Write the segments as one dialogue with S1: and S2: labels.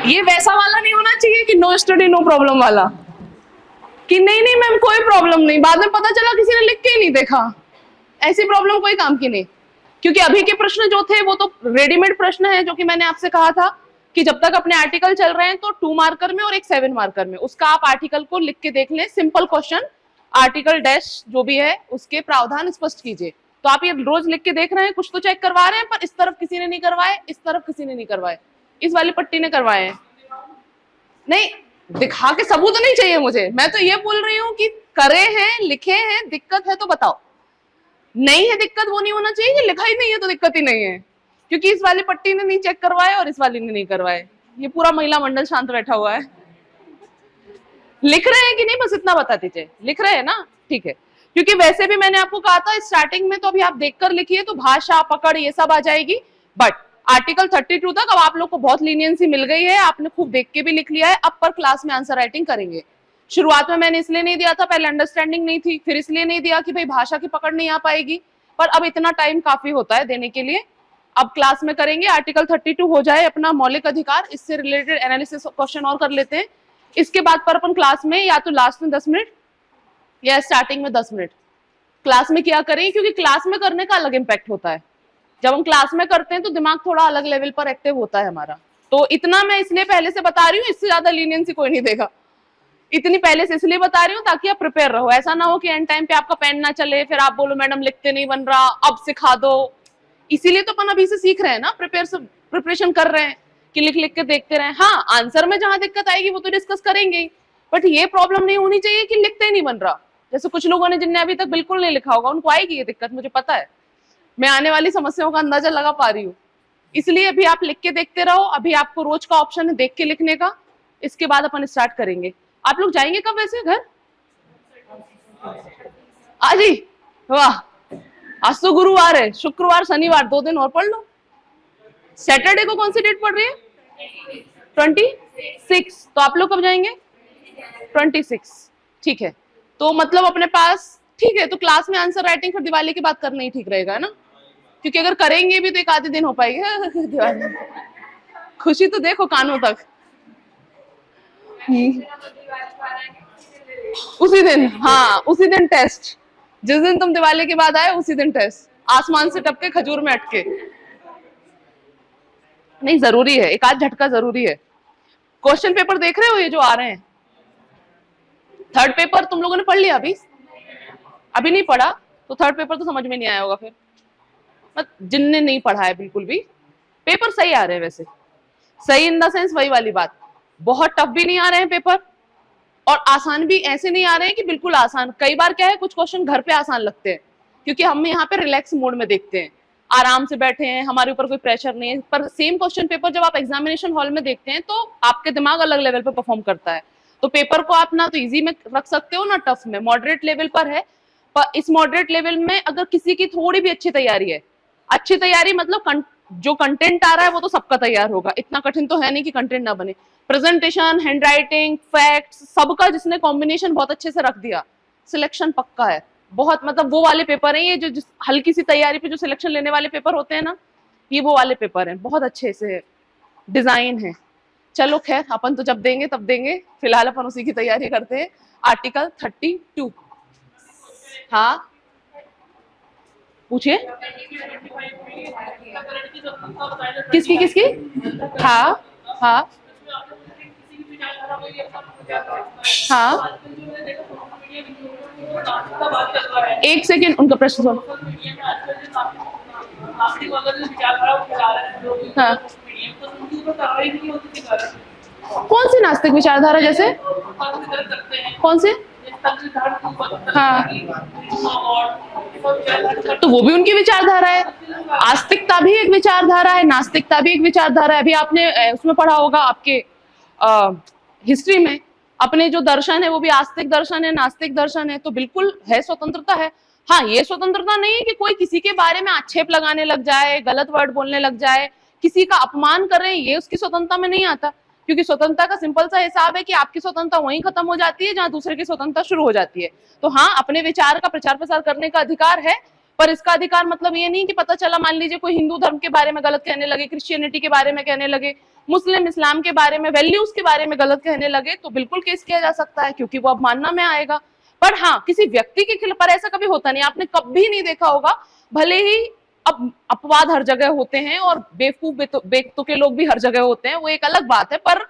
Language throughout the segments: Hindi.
S1: ये वैसा वाला नहीं होना चाहिए कि नो स्टडी नो प्रॉब्लम वाला, कि नहीं नहीं मैम कोई प्रॉब्लम नहीं, बाद में पता चला किसी ने लिख के ही नहीं देखा। ऐसी प्रॉब्लम कोई काम की नहीं, क्योंकि अभी के प्रश्न जो थे वो तो रेडीमेड प्रश्न है, जो कि मैंने आपसे कहा था कि जब तक अपने आर्टिकल चल रहे हैं तो 2 मार्कर में और एक 7 मार्कर में, उसका आप आर्टिकल को लिख के देख लें, सिंपल क्वेश्चन, आर्टिकल डैश जो भी है उसके प्रावधान स्पष्ट कीजिए। तो आप ये रोज लिख के देख रहे हैं, कुछ तो चेक करवा रहे हैं, पर इस तरफ किसी ने नहीं करवाए, इस तरफ किसी ने नहीं करवाए, इस वाली पट्टी ने करवाए हैं। नहीं, दिखा के सबूत नहीं चाहिए मुझे, मैं तो ये बोल रही हूँ कि करे हैं, लिखे हैं, दिक्कत है तो बताओ। नहीं है दिक्कत, वो नहीं होना चाहिए कि लिखा ही नहीं है तो दिक्कत ही नहीं है, क्योंकि इस वाली पट्टी ने नहीं चेक करवाए और इस वाली ने नहीं करवाए। ये पूरा महिला मंडल शांत बैठा हुआ है। लिख रहे हैं कि नहीं बस इतना बता दीजिए, लिख रहे हैं ना, ठीक है। क्योंकि वैसे भी मैंने आपको कहा था स्टार्टिंग में, तो अभी आप देखकर लिखिए तो भाषा पकड़ ये सब आ जाएगी, बट आर्टिकल 32 तक अब आप लोग को बहुत लीनियंसी मिल गई है, आपने खूब देख के भी लिख लिया है, अब पर क्लास में आंसर राइटिंग करेंगे। शुरुआत में मैंने इसलिए नहीं दिया था, पहले अंडरस्टैंडिंग नहीं थी, फिर इसलिए नहीं दिया कि भाई भाषा की पकड़ नहीं आ पाएगी, पर अब इतना टाइम काफी होता है देने के लिए। अब क्लास में करेंगे, आर्टिकल 32 हो जाए अपना मौलिक अधिकार, इससे रिलेटेड एनालिसिस क्वेश्चन और कर लेते हैं। इसके बाद पर अपन क्लास में या तो लास्ट में 10 मिनट या स्टार्टिंग में 10 मिनट क्लास में क्या करें, क्योंकि क्लास में करने का अलग इम्पैक्ट होता है। जब हम क्लास में करते हैं तो दिमाग थोड़ा अलग लेवल पर एक्टिव होता है हमारा, तो इतना मैं इसलिए पहले से बता रही हूँ, इससे ज्यादा लीनियंसी कोई नहीं देगा। इतनी पहले से इसलिए बता रही हूँ ताकि आप प्रिपेयर रहो, ऐसा ना हो कि एंड टाइम पे आपका पेन ना चले, फिर आप बोलो मैडम लिखते नहीं बन रहा, अब सिखा दो। इसीलिए तो अपन अभी से सीख रहे हैं ना, प्रिपरेशन कर रहे हैं कि लिख लिख के देखते रहे। हाँ, आंसर में जहां दिक्कत आएगी वो तो डिस्कस करेंगे ही, बट ये प्रॉब्लम नहीं होनी चाहिए कि लिखते ही नहीं बन रहा। जैसे कुछ लोगों ने जिनने अभी तक बिल्कुल नहीं लिखा होगा उनको आएगी ये दिक्कत, मुझे पता है, मैं आने वाली समस्याओं का अंदाजा लगा पा रही हूँ। इसलिए अभी आप लिख के देखते रहो, अभी आपको रोज का ऑप्शन है देख के लिखने का, इसके बाद अपन स्टार्ट करेंगे। आप लोग जाएंगे कब वैसे घर? आज ही? वाह, आज तो गुरुवार है, शुक्रवार शनिवार 2 दिन और पढ़ लो। सैटरडे को कौन सी डेट पढ़ रही है? 26। तो आप लोग कब जाएंगे? 26, ठीक है। तो मतलब अपने पास, ठीक है, तो क्लास में आंसर राइटिंग फिर दिवाली के बाद करना ही ठीक रहेगा ना, क्योंकि अगर करेंगे भी तो एक आधे दिन हो पाएगी दिवाली। खुशी तो देखो कानों तक। उसी दिन, हाँ उसी दिन टेस्ट, जिस दिन तुम दिवाली के बाद आए उसी दिन टेस्ट, आसमान से टपके खजूर में अटके। नहीं, जरूरी है, एक आध झटका जरूरी है। क्वेश्चन पेपर देख रहे हो ये जो आ रहे हैं, थर्ड पेपर तुम लोगों ने पढ़ लिया? अभी नहीं पढ़ा तो थर्ड पेपर तो समझ में नहीं आया होगा फिर, जिनने नहीं पढ़ा है बिल्कुल भी। पेपर सही आ रहे हैं वैसे, सही इन द सेंस वही वाली बात, बहुत टफ भी नहीं आ रहे हैं पेपर, और आसान भी ऐसे नहीं आ रहे हैं कि बिल्कुल आसान। कई बार क्या है, कुछ क्वेश्चन घर पे आसान लगते हैं क्योंकि हम यहाँ पे रिलैक्स मोड में देखते हैं, आराम से बैठे हैं, हमारे ऊपर कोई प्रेशर नहीं है, पर सेम क्वेश्चन पेपर जब आप एग्जामिनेशन हॉल में देखते हैं तो आपके दिमाग अलग लेवल पे परफॉर्म करता है। तो पेपर को आप ना तो इजी में रख सकते हो ना टफ में, मॉडरेट लेवल पर है। पर इस मॉडरेट लेवल में अगर किसी की थोड़ी भी अच्छी तैयारी है, अच्छी तैयारी मतलब जो कंटेंट आ रहा है वो तो सबका तैयार होगा, इतना कठिन तो है नहीं कि कंटेंट ना बने। प्रेजेंटेशन, हैंडराइटिंग, फैक्ट्स, सबका जिसने कॉम्बिनेशन बहुत अच्छे से रख दिया, सिलेक्शन पक्का है। बहुत मतलब वो वाले पेपर हैं ये, जो हल्की सी तैयारी पे जो सिलेक्शन लेने वाले पेपर होते हैं ना, ये वो वाले पेपर हैं, बहुत अच्छे से डिजाइन है। चलो खैर, अपन तो जब देंगे तब देंगे, फिलहाल अपन उसी की तैयारी करते हैं। आर्टिकल 32, हाँ पूछिए। किसकी किसकी? हाँ हाँ हाँ, एक सेकेंड उनका प्रश्न सुनो। हाँ, कौन सी नास्तिक विचारधारा? जैसे कौन से? हाँ, तो वो भी उनकी विचारधारा है। आस्तिकता भी एक विचारधारा है, नास्तिकता भी एक विचारधारा है। अभी आपने उसमें पढ़ा होगा आपके हिस्ट्री में, अपने जो दर्शन है वो भी आस्तिक दर्शन है, नास्तिक दर्शन है, तो बिल्कुल है, स्वतंत्रता है। हाँ, ये स्वतंत्रता नहीं है कि कोई किसी के बारे में आक्षेप लगाने लग जाए, गलत वर्ड बोलने लग जाए, किसी का अपमान कर रहे हैं, ये उसकी स्वतंत्रता में नहीं आता। क्योंकि स्वतंत्रता का सिंपल सा हिसाब है कि आपकी स्वतंत्रता वहीं खत्म हो जाती है जहां दूसरे की स्वतंत्रता शुरू हो जाती है। तो हाँ, अपने विचार का प्रचार प्रसार करने का अधिकार है, पर इसका अधिकार मतलब ये नहीं कि पता चला मान लीजिए कोई हिंदू धर्म के बारे में गलत कहने लगे, क्रिश्चियनिटी के बारे में कहने लगे, मुस्लिम इस्लाम के बारे में, वैल्यूज के बारे में गलत कहने लगे तो बिल्कुल केस किया जा सकता है, क्योंकि वो अब मानना में आएगा। पर हाँ, किसी व्यक्ति के खिलाफ, पर ऐसा कभी होता नहीं, आपने कभी नहीं देखा होगा, भले ही अब अपवाद हर जगह होते हैं और बेवकूफ बेतुके लोग भी हर जगह होते हैं, वो एक अलग बात है, पर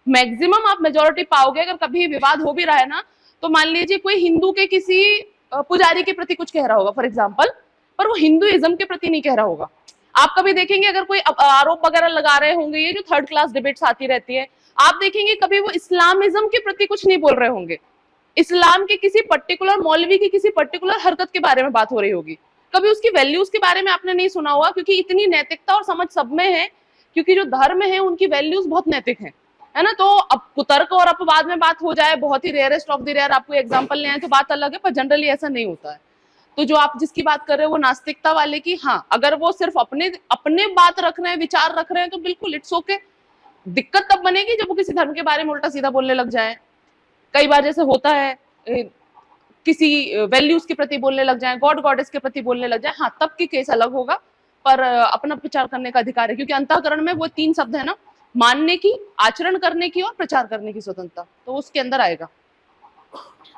S1: मैक्सिमम आप मेजोरिटी पाओगे। अगर कभी विवाद हो भी रहा है ना, तो मान लीजिए कोई हिंदू के किसी पुजारी के प्रति कुछ कह रहा होगा फॉर एग्जाम्पल, पर वो हिंदुइज्म के प्रति नहीं कह रहा होगा। आप कभी देखेंगे अगर कोई आरोप वगैरह लगा रहे होंगे, ये जो थर्ड क्लास डिबेट्स आती रहती है, आप देखेंगे कभी वो इस्लामिज्म के प्रति कुछ नहीं बोल रहे होंगे, इस्लाम के किसी पर्टिकुलर मौलवी की किसी पर्टिकुलर हरकत के बारे में बात हो रही होगी, कभी उसकी वैल्यूज के बारे में आपने नहीं सुना होगा, क्योंकि इतनी नैतिकता और समझ सब में है, क्योंकि जो धर्म है उनकी वैल्यूज बहुत नैतिक है ना। तो अब कुतर्क और अपवाद में बात हो जाए, बहुत ही रेयरेस्ट ऑफ द रेयर आपको एग्जांपल ले आए तो बात अलग है, पर जनरली ऐसा नहीं होता है। तो जो आप जिसकी बात कर रहे हो वो नास्तिकता वाले की, हाँ, अगर वो सिर्फ अपने बात रख रहे हैं, विचार रख रहे हैं, तो बिल्कुल इट्स ओके। दिक्कत तब बनेगी जब वो किसी धर्म के बारे में उल्टा सीधा बोलने लग जाए। कई बार जैसे होता है, किसी वैल्यूज के प्रति बोलने लग जाए, गॉड गॉडेस के प्रति बोलने लग जाए, हाँ, तब की केस अलग होगा, पर अपना विचार करने का अधिकार है, क्योंकि अंतःकरण में वो 3 शब्द है ना, मानने की, आचरण करने की और प्रचार करने की स्वतंत्रता, तो उसके अंदर आएगा।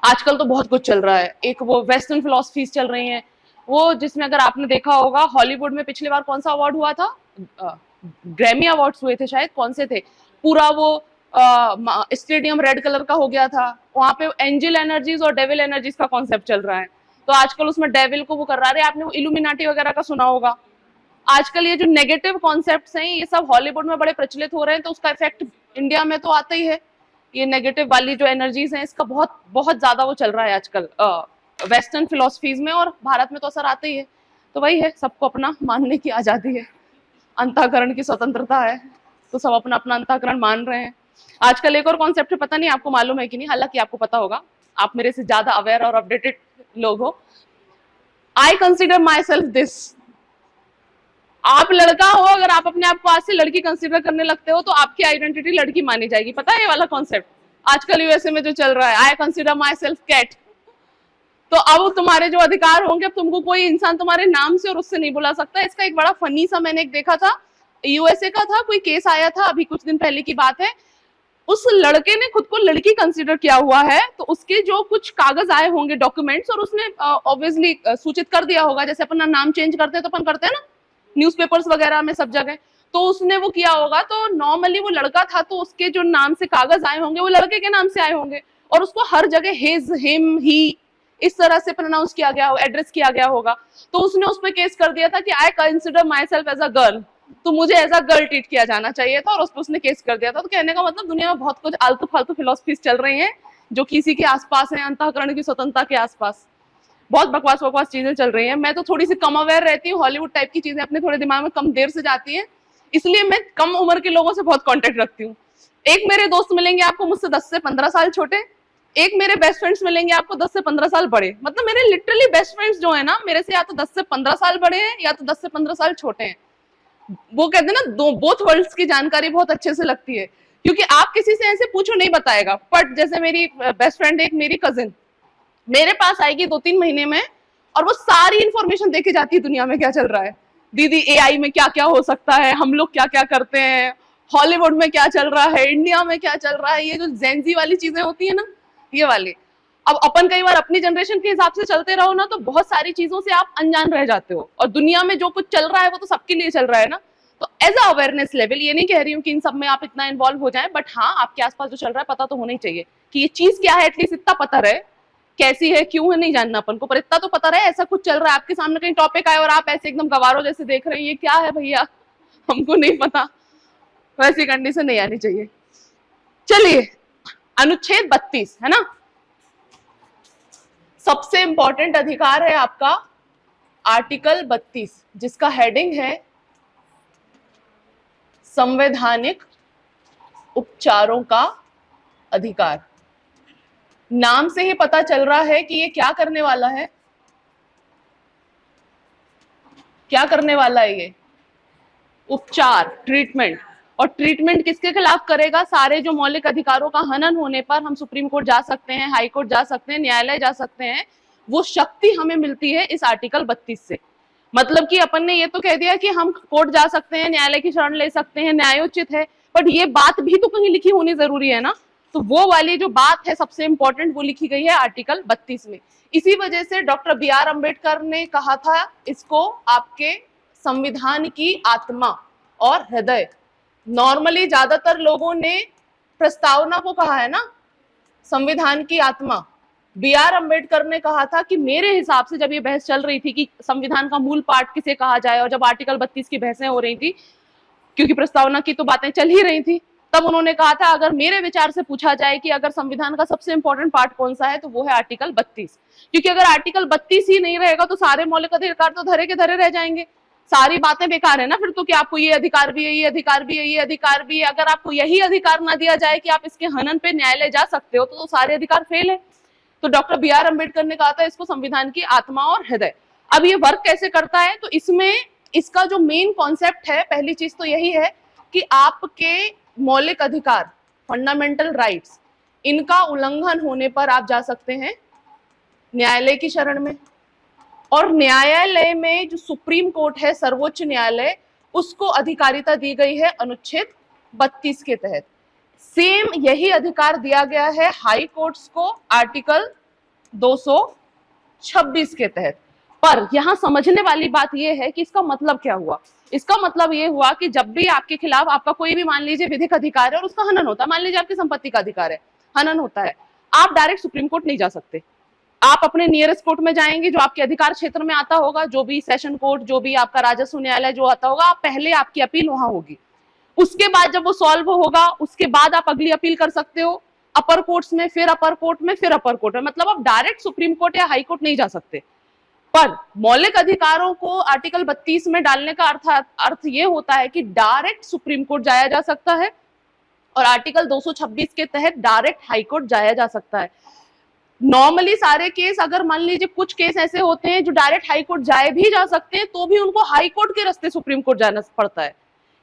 S1: आजकल तो बहुत कुछ चल रहा है, एक वो वेस्टर्न फिलॉसफीज चल रही हैं, वो जिसमें अगर आपने देखा होगा, हॉलीवुड में पिछली बार कौन सा अवार्ड हुआ था, ग्रैमी अवार्ड्स हुए थे शायद, कौन से थे, पूरा वो स्टेडियम रेड कलर का हो गया था, वहां पे एंजल एनर्जीज और डेविल एनर्जीज का कॉन्सेप्ट चल रहा है। तो आजकल उसमें डेविल को वो कर रहा है, आपने वो इल्यूमिनाटी वगैरह का सुना होगा। आजकल ये जो नेगेटिव कॉन्सेप्ट्स हैं, ये सब हॉलीवुड में बड़े प्रचलित हो रहे हैं, तो उसका इफेक्ट इंडिया में तो आता ही है। ये नेगेटिव वाली जो एनर्जीज हैं, इसका बहुत बहुत ज्यादा वो चल रहा है आजकल वेस्टर्न फिलोसफीज में, और भारत में तो असर आता ही है। तो वही है, सबको अपना मानने की आजादी है, अंतःकरण की स्वतंत्रता है, तो सब अपना अपना अंतःकरण मान रहे हैं। आजकल एक और कॉन्सेप्ट है, पता नहीं आपको मालूम है कि नहीं, हालांकि आपको पता होगा, आप मेरे से ज्यादा अवेयर और अपडेटेड लोग हो। आई कंसिडर माई सेल्फ दिस। आप लड़का हो, अगर आप अपने आप को आज से लड़की कंसिडर करने लगते हो, तो आपकी आइडेंटिटी लड़की मानी जाएगी। पता है ये वाला कॉन्सेप्ट आजकल यूएसए में जो चल रहा है, I consider myself cat. तो अब तुम्हारे जो अधिकार होंगे, अब तुमको कोई इंसान तुम्हारे नाम से और उससे नहीं बुला सकता। इसका एक बड़ा फनी सा मैंने एक देखा था, यूएसए का था, कोई केस आया था अभी कुछ दिन पहले की बात है। उस लड़के ने खुद को लड़की कंसिडर किया हुआ है, तो उसके जो कुछ कागज आए होंगे, डॉक्यूमेंट्स, और उसने ऑब्वियसली सूचित कर दिया होगा, जैसे अपना नाम चेंज करते हैं तो अपन करते हैं ना न्यूज़पेपर्स वगैरह में सब जगह, तो उसने वो किया होगा। तो नॉर्मली वो लड़का था, तो उसके जो नाम से कागज आए होंगे वो लड़के के नाम से आए होंगे, और उसको हर जगह हिज, हिम, ही इस तरह से प्रोनाउंस किया गया हो, एड्रेस किया गया होगा। तो उसने उस पर केस कर दिया था कि I consider myself as a girl, तो मुझे एज अ गर्ल ट्रीट किया जाना चाहिए था, और उस पर उसने केस कर दिया था। तो कहने का मतलब दुनिया में बहुत कुछ आलतू फालतू फिलोसफीज चल रही हैं जो किसी के आसपास है, अंतःकरण की स्वतंत्रता के आसपास बहुत बकवास बकवास चीजें चल रही हैं। मैं तो थोड़ी सी कम अवेयर रहती हूँ, हॉलीवुड टाइप की चीजें अपने थोड़े दिमाग में कम देर से जाती हैं, इसलिए मैं कम उम्र के लोगों से बहुत कांटेक्ट रखती हूँ। एक मेरे दोस्त मिलेंगे आपको मुझसे 10 से 15 साल छोटे, एक मेरे बेस्ट फ्रेंड्स मिलेंगे आपको 10 से 15 साल बड़े। मतलब मेरे लिटरली बेस्ट फ्रेंड्स जो है ना, मेरे से या तो 10 से 15 साल बड़े हैं या तो 10 से 15 साल छोटे हैं। वो कहते हैं ना, बोथ वर्ल्ड्स की जानकारी बहुत अच्छे से लगती है, क्योंकि आप किसी से ऐसे पूछो नहीं बताएगा। बट जैसे मेरी बेस्ट फ्रेंड, एक मेरी कजिन मेरे पास आएगी 2-3 महीने में, और वो सारी इंफॉर्मेशन देके जाती है दुनिया में क्या चल रहा है। दीदी एआई में क्या क्या हो सकता है, हम लोग क्या क्या करते हैं, हॉलीवुड में क्या चल रहा है, इंडिया में क्या चल रहा है, ये जो जेनजी वाली चीजें होती है ना, ये वाली। अब अपन कई बार अपनी जनरेशन के हिसाब से चलते रहो ना, तो बहुत सारी चीजों से आप अनजान रह जाते हो, और दुनिया में जो कुछ चल रहा है वो तो सबके लिए चल रहा है ना। तो एज अ अवेयरनेस लेवल, ये नहीं कह रही हूँ कि इन सब में आप इतना इन्वॉल्व हो जाएं, बट हाँ, आपके आसपास जो चल रहा है पता तो होना ही चाहिए कि ये चीज क्या है, एटलीस्ट इतना पता रहे, कैसी है, क्यों है, नहीं जानना अपन को, पर इतना तो पता रहे ऐसा कुछ चल रहा है आपके सामने, कहीं टॉपिक आए और आप ऐसे एकदम गवारों जैसे देख रहे हैं, ये क्या है भैया, हमको नहीं पता, वैसी कंडीशन नहीं आनी चाहिए। चलिए, अनुच्छेद 32 है ना, सबसे इंपॉर्टेंट अधिकार है आपका आर्टिकल 32, जिसका हेडिंग है संवैधानिक उपचारों का अधिकार। नाम से ही पता चल रहा है कि ये क्या करने वाला है, क्या करने वाला है ये, उपचार, ट्रीटमेंट। और ट्रीटमेंट किसके खिलाफ करेगा? सारे जो मौलिक अधिकारों का हनन होने पर हम सुप्रीम कोर्ट जा सकते हैं, हाई कोर्ट जा सकते हैं, न्यायालय जा सकते हैं, वो शक्ति हमें मिलती है इस आर्टिकल 32 से। मतलब कि अपन ने ये तो कह दिया कि हम कोर्ट जा सकते हैं, न्यायालय की शरण ले सकते हैं, न्यायोचित है, बट ये बात भी तो कहीं लिखी होनी जरूरी है ना। तो वो वाली जो बात है सबसे इंपॉर्टेंट वो लिखी गई है आर्टिकल 32 में। इसी वजह से डॉक्टर बी आर अम्बेडकर ने कहा था इसको आपके संविधान की आत्मा और हृदय। नॉर्मली ज्यादातर लोगों ने प्रस्तावना को कहा है ना संविधान की आत्मा। बी आर अम्बेडकर ने कहा था कि मेरे हिसाब से जब ये बहस चल रही थी कि संविधान का मूल पाठ किसे कहा जाए, और जब आर्टिकल 32 की बहसें हो रही थी, क्योंकि प्रस्तावना की तो बातें चल ही रही थी, तब उन्होंने कहा था अगर मेरे विचार से पूछा जाए कि अगर संविधान का सबसे इंपॉर्टेंट पार्ट कौन सा है तो वो है आर्टिकल 32। क्योंकि अगर आर्टिकल 32 ही नहीं रहेगा तो सारे मौलिक अधिकार तो धरे के धरे रह जाएंगे, सारी बातें बेकार है ना फिर तो, कि आपको ये अधिकार भी है, ये अधिकार भी है, ये अधिकार भी है। अगर आपको यही अधिकार ना दिया जाए कि आप इसके हनन पे न्यायालय जा सकते हो तो सारे अधिकार फेल है। तो डॉक्टर बी आर अम्बेडकर ने कहा था इसको संविधान की आत्मा और हृदय। अब ये वर्क कैसे करता है, तो इसमें इसका जो मेन कॉन्सेप्ट है, पहली चीज तो यही है कि आपके मौलिक अधिकार, फंडामेंटल राइट्स, इनका उल्लंघन होने पर आप जा सकते हैं न्यायालय की शरण में। और न्यायालय में जो सुप्रीम कोर्ट है, सर्वोच्च न्यायालय, उसको अधिकारिता दी गई है अनुच्छेद 32 के तहत। सेम यही अधिकार दिया गया है हाई कोर्ट्स को आर्टिकल 226 के तहत। पर यहां समझने वाली बात यह है कि इसका मतलब क्या हुआ। इसका मतलब यह हुआ कि जब भी आपके खिलाफ आपका कोई भी मान लीजिए विधिक अधिकार है और उसका हनन होता है, मान लीजिए आपकी संपत्ति का अधिकार है, हनन होता है, आप डायरेक्ट सुप्रीम कोर्ट नहीं जा सकते। आप अपने नियरेस्ट कोर्ट में जाएंगे जो आपके अधिकार क्षेत्र में आता होगा, जो भी सेशन कोर्ट, जो भी आपका राजस्व न्यायालय जो आता होगा, आप पहले आपकी अपील वहां होगी। उसके बाद जब वो सॉल्व होगा उसके बाद आप अगली अपील कर सकते हो अपर कोर्ट्स में, फिर अपर कोर्ट में, फिर अपर कोर्ट में। मतलब आप डायरेक्ट सुप्रीम कोर्ट या हाई कोर्ट नहीं जा सकते। पर मौलिक अधिकारों को आर्टिकल 32 में डालने का अर्थ ये होता है कि डायरेक्ट सुप्रीम कोर्ट जाया जा सकता है और आर्टिकल 226 के तहत डायरेक्ट हाई कोर्ट जाया जा सकता है। नॉर्मली सारे केस, अगर मान लीजिए कुछ केस ऐसे होते हैं जो डायरेक्ट हाई कोर्ट जाए भी जा सकते हैं तो भी उनको हाई कोर्ट के रास्ते सुप्रीम कोर्ट जाना पड़ता है।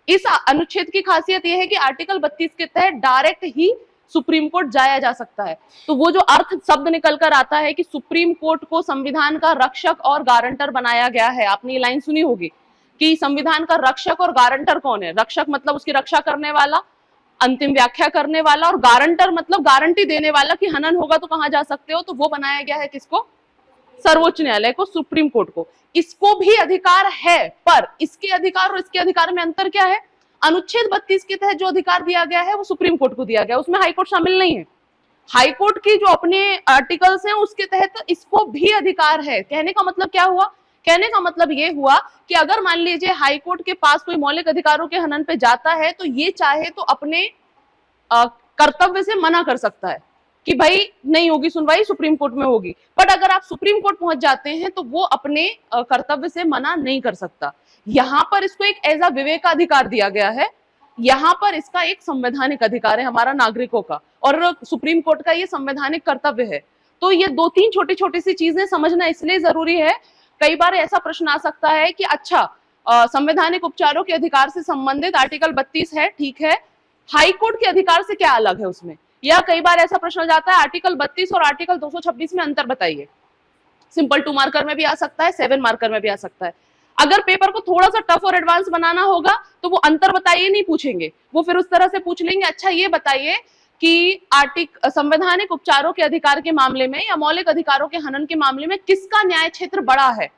S1: इस अनुच्छेद की खासियत यह है कि आर्टिकल 32 के तहत डायरेक्ट ही सुप्रीम कोर्ट जाया जा सकता है। तो वो जो अर्थ शब्द निकल कर आता है कि सुप्रीम कोर्ट को संविधान का रक्षक और गारंटर बनाया गया है। आपने ये लाइन सुनी होगी कि संविधान का रक्षक और गारंटर कौन है। रक्षक मतलब उसकी रक्षा करने वाला, अंतिम व्याख्या करने वाला, और गारंटर मतलब गारंटी देने वाला कि हनन होगा तो कहां जा सकते हो। तो वो बनाया गया है किसको, सर्वोच्च न्यायालय को, सुप्रीम कोर्ट को। इसको भी अधिकार है, पर इसके अधिकार और इसके अधिकार में अंतर क्या है। अनुच्छेद 32 के तहत जो अधिकार दिया गया है वो सुप्रीम कोर्ट को दिया गया, उसमें हाई कोर्ट शामिल नहीं है। हाई कोर्ट की जो अपने आर्टिकल्स हैं उसके तहत इसको भी अधिकार है। कहने का मतलब क्या हुआ, कहने का मतलब ये हुआ कि अगर मान लीजिए हाई कोर्ट के पास कोई मौलिक अधिकारों के हनन पे जाता है तो ये चाहे तो अपने कर्तव्य से मना कर सकता है कि भाई नहीं होगी सुनवाई, सुप्रीम कोर्ट में होगी। बट अगर आप सुप्रीम कोर्ट पहुंच जाते हैं तो वो अपने कर्तव्य से मना नहीं कर सकता। यहां पर इसको एक एज अ विवेकाधिकार दिया गया है, यहां पर इसका एक संवैधानिक अधिकार है हमारा नागरिकों का, और सुप्रीम कोर्ट का ये संवैधानिक कर्तव्य है। तो ये दो तीन छोटी छोटी सी चीजें समझना इसलिए जरूरी है। कई बार ऐसा प्रश्न आ सकता है कि अच्छा संवैधानिक उपचारों के अधिकार से संबंधित आर्टिकल 32 है, ठीक है, हाई कोर्ट के अधिकार से क्या अलग है उसमें। या कई बार ऐसा प्रश्न हो जाता है आर्टिकल 32 और आर्टिकल 226 में अंतर बताइए। सिंपल 2 मार्कर में भी आ सकता है, 7 मार्कर में भी आ सकता है। अगर पेपर को थोड़ा सा टफ और एडवांस बनाना होगा तो वो अंतर बताइए नहीं पूछेंगे, वो फिर उस तरह से पूछ लेंगे अच्छा ये बताइए कि संवैधानिक उपचारों के अधिकार के मामले में या मौलिक अधिकारों के हनन के मामले में किसका न्याय क्षेत्र बड़ा है।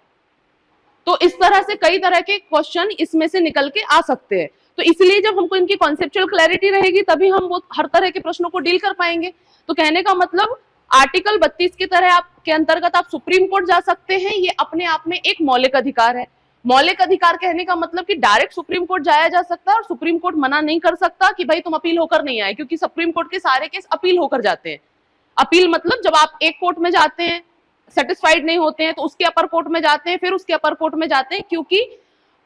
S1: तो इस तरह से कई तरह के क्वेश्चन इसमें से निकल के आ सकते हैं। तो इसलिए जब हमको इनकी कॉन्सेप्चुअल क्लैरिटी रहेगी तभी हम वो हर तरह के प्रश्नों को डील कर पाएंगे। तो कहने का मतलब आर्टिकल 32 की तरह आपके अंतर्गत आप सुप्रीम कोर्ट जा सकते हैं, ये अपने आप में एक मौलिक अधिकार है। मौलिक अधिकार कहने का मतलब कि डायरेक्ट सुप्रीम कोर्ट जाया जा सकता है और सुप्रीम कोर्ट मना नहीं कर सकता कि भाई तुम अपील होकर नहीं आए, क्योंकि सुप्रीम कोर्ट के सारे केस अपील होकर जाते हैं। अपील मतलब जब आप एक कोर्ट में जाते हैं, सेटिस्फाइड नहीं होते हैं तो उसके अपर कोर्ट में जाते हैं, फिर उसके अपर कोर्ट में जाते हैं, क्योंकि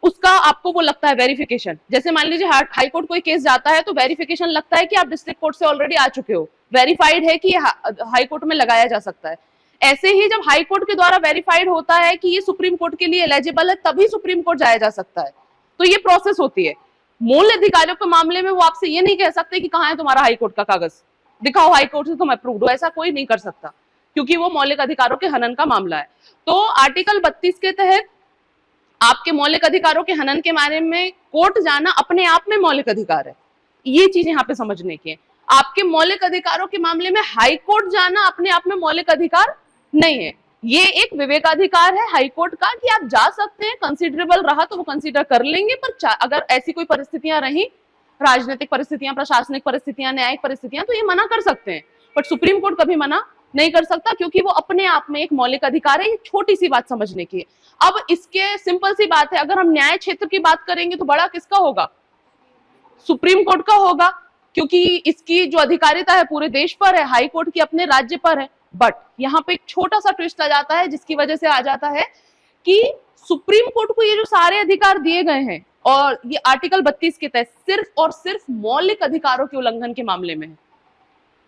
S1: उसका आपको वो लगता है वेरिफिकेशन। जैसे मान लीजिए हाई कोर्ट कोई केस जाता है तो वेरिफिकेशन लगता है कि आप डिस्ट्रिक्ट कोर्ट से ऑलरेडी आ चुके हो, वेरीफाइड है कि हाई कोर्ट में लगाया जा सकता है। ऐसे ही जब हाई कोर्ट के द्वारा वेरीफाइड होता है कि ये सुप्रीम कोर्ट के लिए एलिजिबल है तभी सुप्रीम कोर्ट जाया जा सकता है। तो ये प्रोसेस होती है। मूल अधिकारियों के मामले में वो आपसे ये नहीं कह सकते कि कहाँ है तुम्हारा हाई कोर्ट का कागज, दिखाओ हाई कोर्ट से तुम अप्रूव्ड हो, ऐसा कोई नहीं कर सकता क्योंकि वो मौलिक अधिकारों के हनन का मामला है। तो आर्टिकल 32 के तहत आपके मौलिक अधिकारों के हनन के बारे में कोर्ट जाना अपने आप में मौलिक अधिकार है। ये चीज यहाँ पे समझने की है। आपके मौलिक अधिकारों के मामले में हाई कोर्ट जाना अपने आप में मौलिक अधिकार नहीं है, ये एक विवेकाधिकार है हाई कोर्ट का कि आप जा सकते हैं, कंसिडरेबल रहा तो वो कंसिडर कर लेंगे, पर अगर ऐसी कोई परिस्थितियां रही, राजनीतिक परिस्थितियां, प्रशासनिक परिस्थितियां, न्यायिक परिस्थितियां, तो ये मना कर सकते हैं, बट सुप्रीम कोर्ट कभी मना नहीं कर सकता, क्योंकि वो अपने आप में एक मौलिक अधिकार है। ये छोटी सी बात समझने की है। अब इसके सिंपल सी बात है, अगर हम न्याय क्षेत्र की बात करेंगे तो बड़ा किसका होगा? सुप्रीम कोर्ट का होगा, क्योंकि इसकी जो अधिकारिता है पूरे देश पर है, हाई कोर्ट की अपने राज्य पर है। बट यहाँ पे एक छोटा सा ट्विस्ट आ जाता है, जिसकी वजह से आ जाता है कि सुप्रीम कोर्ट को ये जो सारे अधिकार दिए गए हैं, और ये आर्टिकल 32 के तहत सिर्फ और सिर्फ मौलिक अधिकारों के उल्लंघन के मामले में है,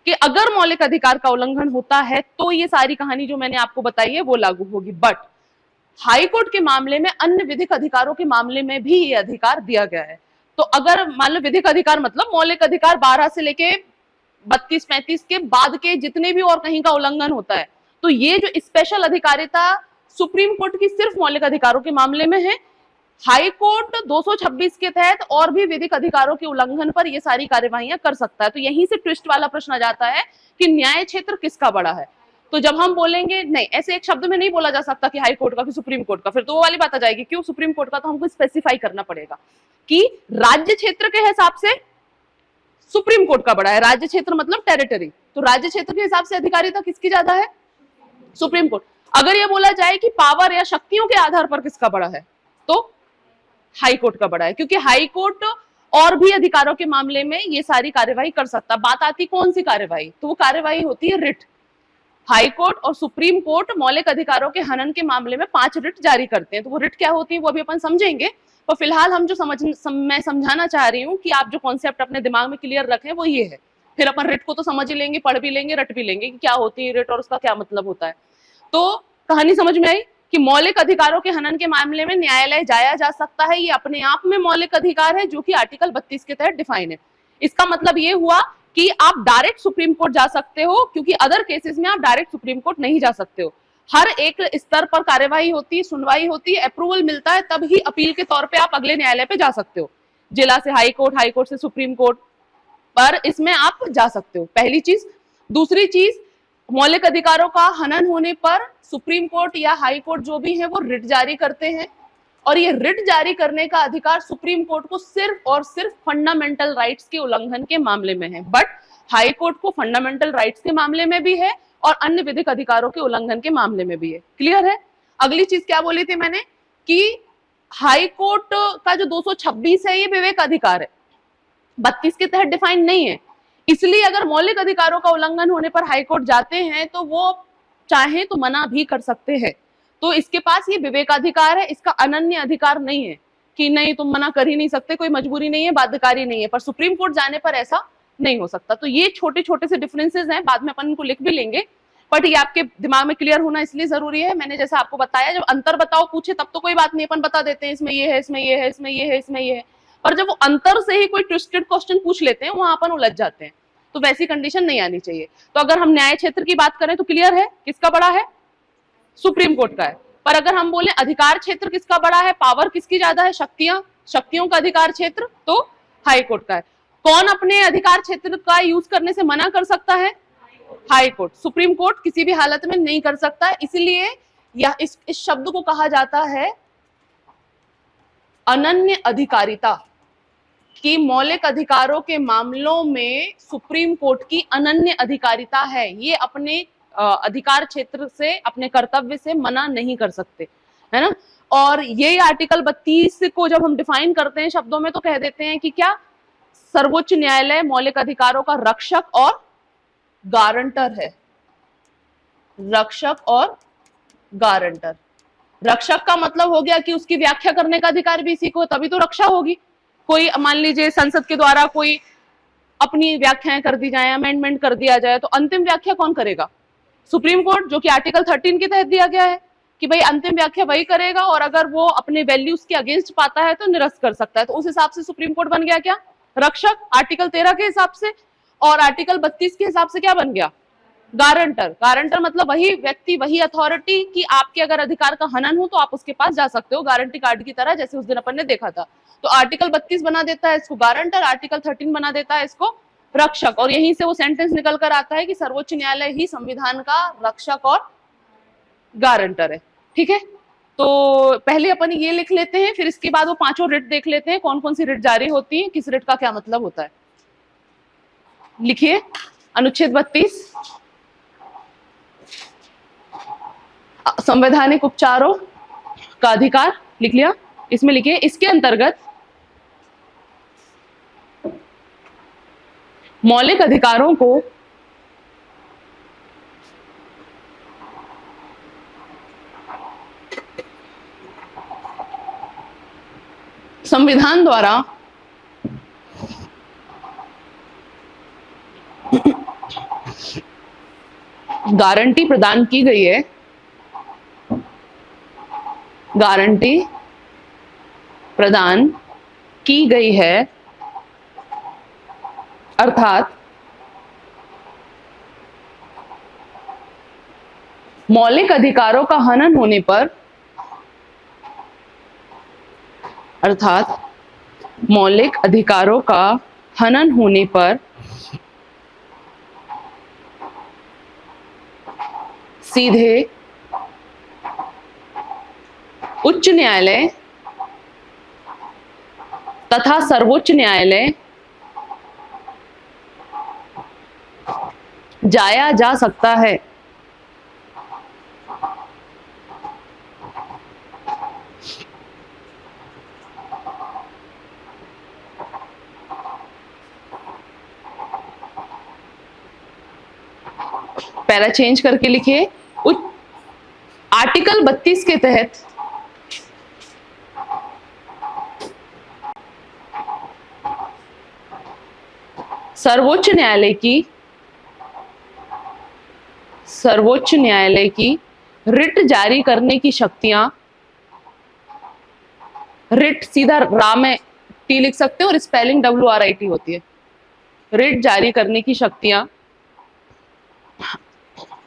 S1: कि अगर मौलिक अधिकार का उल्लंघन होता है तो ये सारी कहानी जो मैंने आपको बताई है वो लागू होगी। बट हाई कोर्ट के मामले में अन्य विधिक अधिकारों के मामले में भी ये अधिकार दिया गया है। तो अगर मान लो विधिक अधिकार मतलब मौलिक अधिकार 12 से लेके 32-35 के बाद के जितने भी और कहीं का उल्लंघन होता है, तो ये जो स्पेशल अधिकारिता सुप्रीम कोर्ट की सिर्फ मौलिक अधिकारों के मामले में है। हाई कोर्ट 226 के तहत और भी विधिक अधिकारों के उल्लंघन पर ये सारी कार्यवाहियां कर सकता है। तो यहीं से ट्विस्ट वाला प्रश्न आ जाता है कि न्याय क्षेत्र किसका बड़ा है। तो जब हम बोलेंगे नहीं, ऐसे एक शब्द में नहीं बोला जा सकता कि हाई कोर्ट का कि सुप्रीम कोर्ट का, फिर तो वो वाली बात आ जाएगी, क्यों सुप्रीम कोर्ट का, तो हमको स्पेसिफाई करना पड़ेगा कि राज्य क्षेत्र के हिसाब से सुप्रीम कोर्ट का बड़ा है। राज्य क्षेत्र मतलब टेरिटरी, तो राज्य क्षेत्र के हिसाब से अधिकारिता किसकी ज्यादा है? Supreme court. अगर ये बोला जाए कि पावर या शक्तियों के आधार पर किसका बड़ा है, तो हाई कोर्ट का बड़ा है, क्योंकि हाई कोर्ट और भी अधिकारों के मामले में ये सारी कार्यवाही कर सकता। बात आती कौन सी कार्यवाही, तो वो कार्यवाही होती है रिट। हाई कोर्ट और सुप्रीम कोर्ट मौलिक अधिकारों के हनन के मामले में 5 रिट जारी करते हैं। तो वो रिट क्या होती है वो अभी अपन समझेंगे, पर फिलहाल हम जो मैं समझाना चाह रही हूँ कि आप जो कॉन्सेप्ट अपने दिमाग में क्लियर रखें वो ये है। फिर अपन रिट को तो समझ ही लेंगे, पढ़ भी लेंगे, रट भी लेंगे कि क्या होती है रिट और उसका क्या मतलब होता है। तो कहानी समझ में आई कि मौलिक अधिकारों के हनन के मामले में न्यायालय जाया जा सकता है। ये अपने आप में मौलिक अधिकार है जो कि आर्टिकल 32 के तहत डिफाइन है। इसका मतलब ये हुआ कि आप डायरेक्ट सुप्रीम कोर्ट जा सकते हो, क्योंकि अदर केसेस में आप डायरेक्ट सुप्रीम कोर्ट नहीं जा सकते हो। हर एक स्तर पर कार्यवाही होती है, सुनवाई होती है, अप्रूवल मिलता है, तब ही अपील के तौर पे आप अगले न्यायालय पे जा सकते हो। जिला से हाई कोर्ट से सुप्रीम कोर्ट, पर इसमें आप जा सकते हो, पहली चीज। दूसरी चीज, मौलिक अधिकारों का हनन होने पर सुप्रीम कोर्ट या हाई कोर्ट जो भी है वो रिट जारी करते हैं, और ये रिट जारी करने का अधिकार सुप्रीम कोर्ट को सिर्फ और सिर्फ फंडामेंटल राइट्स के उल्लंघन के मामले में है। बट हाई कोर्ट को फंडामेंटल राइट्स के मामले में भी है और अन्य विधिक अधिकारों के उल्लंघन के मामले में भी है। क्लियर है? अगली चीज क्या बोली थी मैंने कि हाई कोर्ट का जो 226 है ये विवेक अधिकार है, 32 के तहत डिफाइन नहीं है। इसलिए अगर मौलिक अधिकारों का उल्लंघन होने पर हाई कोर्ट जाते हैं तो वो चाहे तो मना भी कर सकते हैं। तो इसके पास ये विवेकाधिकार है, इसका अनन्य अधिकार नहीं है कि नहीं तुम मना कर ही नहीं सकते, कोई मजबूरी नहीं है, बाध्यकारी नहीं है। पर सुप्रीम कोर्ट जाने पर ऐसा नहीं हो सकता। तो ये छोटे छोटे से डिफरेंसेस हैं, बाद में अपन इनको लिख भी लेंगे, बट ये आपके दिमाग में क्लियर होना इसलिए जरूरी है। मैंने जैसा आपको बताया, जब अंतर बताओ पूछे तब तो कोई बात नहीं, अपन बता देते हैं इसमें ये है, इसमें ये है, इसमें ये है, इसमें ये है। पर जब वो अंतर से ही कोई ट्विस्टेड क्वेश्चन पूछ लेते हैं वहां अपन उलझ जाते हैं, तो वैसी कंडीशन नहीं आनी चाहिए। तो अगर हम न्याय क्षेत्र की बात करें तो क्लियर है किसका बड़ा है? सुप्रीम कोर्ट का है। पर अगर हम बोले अधिकार क्षेत्र किसका बड़ा है, पावर किसकी ज्यादा है, शक्तियों का अधिकार क्षेत्र, तो हाई कोर्ट का है। कौन अपने अधिकार क्षेत्र का यूज करने से मना कर सकता है? High court. सुप्रीम कोर्ट किसी भी हालत में नहीं कर सकता है। इसलिए यह इस शब्द को कहा जाता है अनन्य अधिकारिता, कि मौलिक अधिकारों के मामलों में सुप्रीम कोर्ट की अनन्य अधिकारिता है। ये अपने अधिकार क्षेत्र से, अपने कर्तव्य से मना नहीं कर सकते, है ना। और ये आर्टिकल 32 को जब हम डिफाइन करते हैं शब्दों में तो कह देते हैं कि क्या, सर्वोच्च न्यायालय मौलिक अधिकारों का रक्षक और गारंटर है। रक्षक और गारंटर। रक्षक का मतलब हो गया कि उसकी व्याख्या करने का अधिकार भी इसी को, तभी तो रक्षा होगी। कोई मान लीजिए संसद के द्वारा कोई अपनी व्याख्याएं कर दी जाए, अमेंडमेंट कर दिया जाए, तो अंतिम व्याख्या कौन करेगा? सुप्रीम कोर्ट, जो कि आर्टिकल 13 के तहत दिया गया है कि भाई अंतिम व्याख्या वही करेगा, और अगर वो अपने वैल्यूज के अगेंस्ट पाता है तो निरस्त कर सकता है। तो उस हिसाब से सुप्रीम कोर्ट बन गया क्या? रक्षक, आर्टिकल 13 के हिसाब से। और आर्टिकल 32 के हिसाब से क्या बन गया? गारंटर, गारंटर मतलब वही व्यक्ति, वही अथॉरिटी कि आपके अगर अधिकार का हनन हो तो आप उसके पास जा सकते हो, गारंटी कार्ड की तरह, जैसे उस दिन अपन ने देखा था। तो आर्टिकल 32 बना देता है इसको गारंटर, आर्टिकल 13 बना देता है इसको रक्षक, और यहीं से वो सेंटेंस निकल कर आता है कि सर्वोच्च न्यायालय ही संविधान का रक्षक और गारंटर है। ठीक है, तो पहले अपन ये लिख लेते हैं, फिर इसके बाद वो पांचों रिट देख लेते हैं, कौन कौन सी रिट जारी होती है, किस रिट का क्या मतलब होता है। लिखिए, अनुच्छेद 32 संवैधानिक उपचारों का अधिकार, लिख लिया। इसमें लिखिए, इसके अंतर्गत मौलिक अधिकारों को संविधान द्वारा गारंटी प्रदान की गई है, गारंटी प्रदान की गई है, अर्थात मौलिक अधिकारों का हनन होने पर, अर्थात मौलिक अधिकारों का हनन होने पर सीधे उच्च न्यायालय तथा सर्वोच्च न्यायालय जाया जा सकता है। पैरा चेंज करके लिखिए, आर्टिकल 32 के तहत सर्वोच्च न्यायालय की रिट जारी करने की शक्तियां, रिट सीधा रा में टी लिख सकते हो और स्पेलिंग WRIT होती है, रिट जारी करने की शक्तियां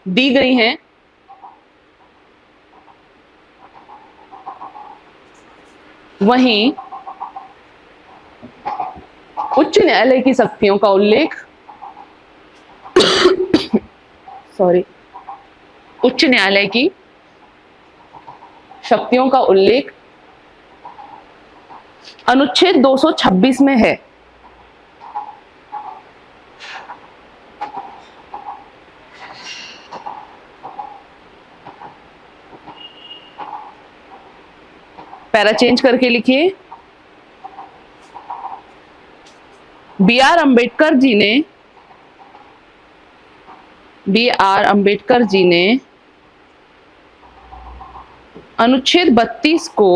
S1: दी गई हैं वहीं उच्च न्यायालय की शक्तियों का उल्लेख सॉरी उच्च न्यायालय की शक्तियों का उल्लेख अनुच्छेद 226 में है। पैरा चेंज करके लिखिए, B.R. अम्बेडकर जी ने अनुच्छेद 32 को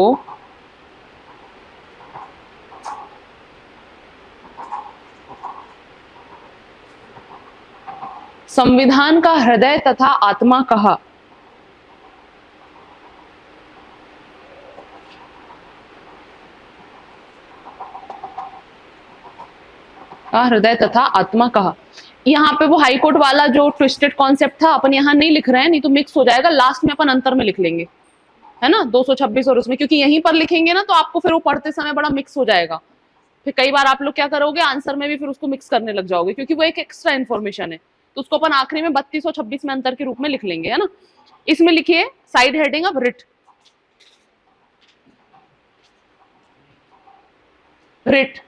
S1: संविधान का हृदय तथा आत्मा कहा। हृदय तथा आत्मा कहा। यहाँ पे वो हाई कोर्ट वाला जो ट्विस्टेड कॉन्सेप्ट था अपन यहाँ नहीं लिख रहे हैं, नहीं तो मिक्स हो जाएगा, लास्ट में अपन अंतर में लिख लेंगे, है ना, 226 और उसमें, क्योंकि यहीं पर लिखेंगे ना तो आपको फिर वो पढ़ते समय बड़ा मिक्स हो जाएगा, फिर कई बार आप लोग क्या करोगे आंसर में भी फिर उसको मिक्स करने लग जाओगे, क्योंकि वो एक एक्स्ट्रा इन्फॉर्मेशन है, तो उसको अपन आखिरी में 32 और 26 में अंतर के रूप में लिख लेंगे, है ना। इसमें लिखिए साइड हेडिंग अब रिट, रिट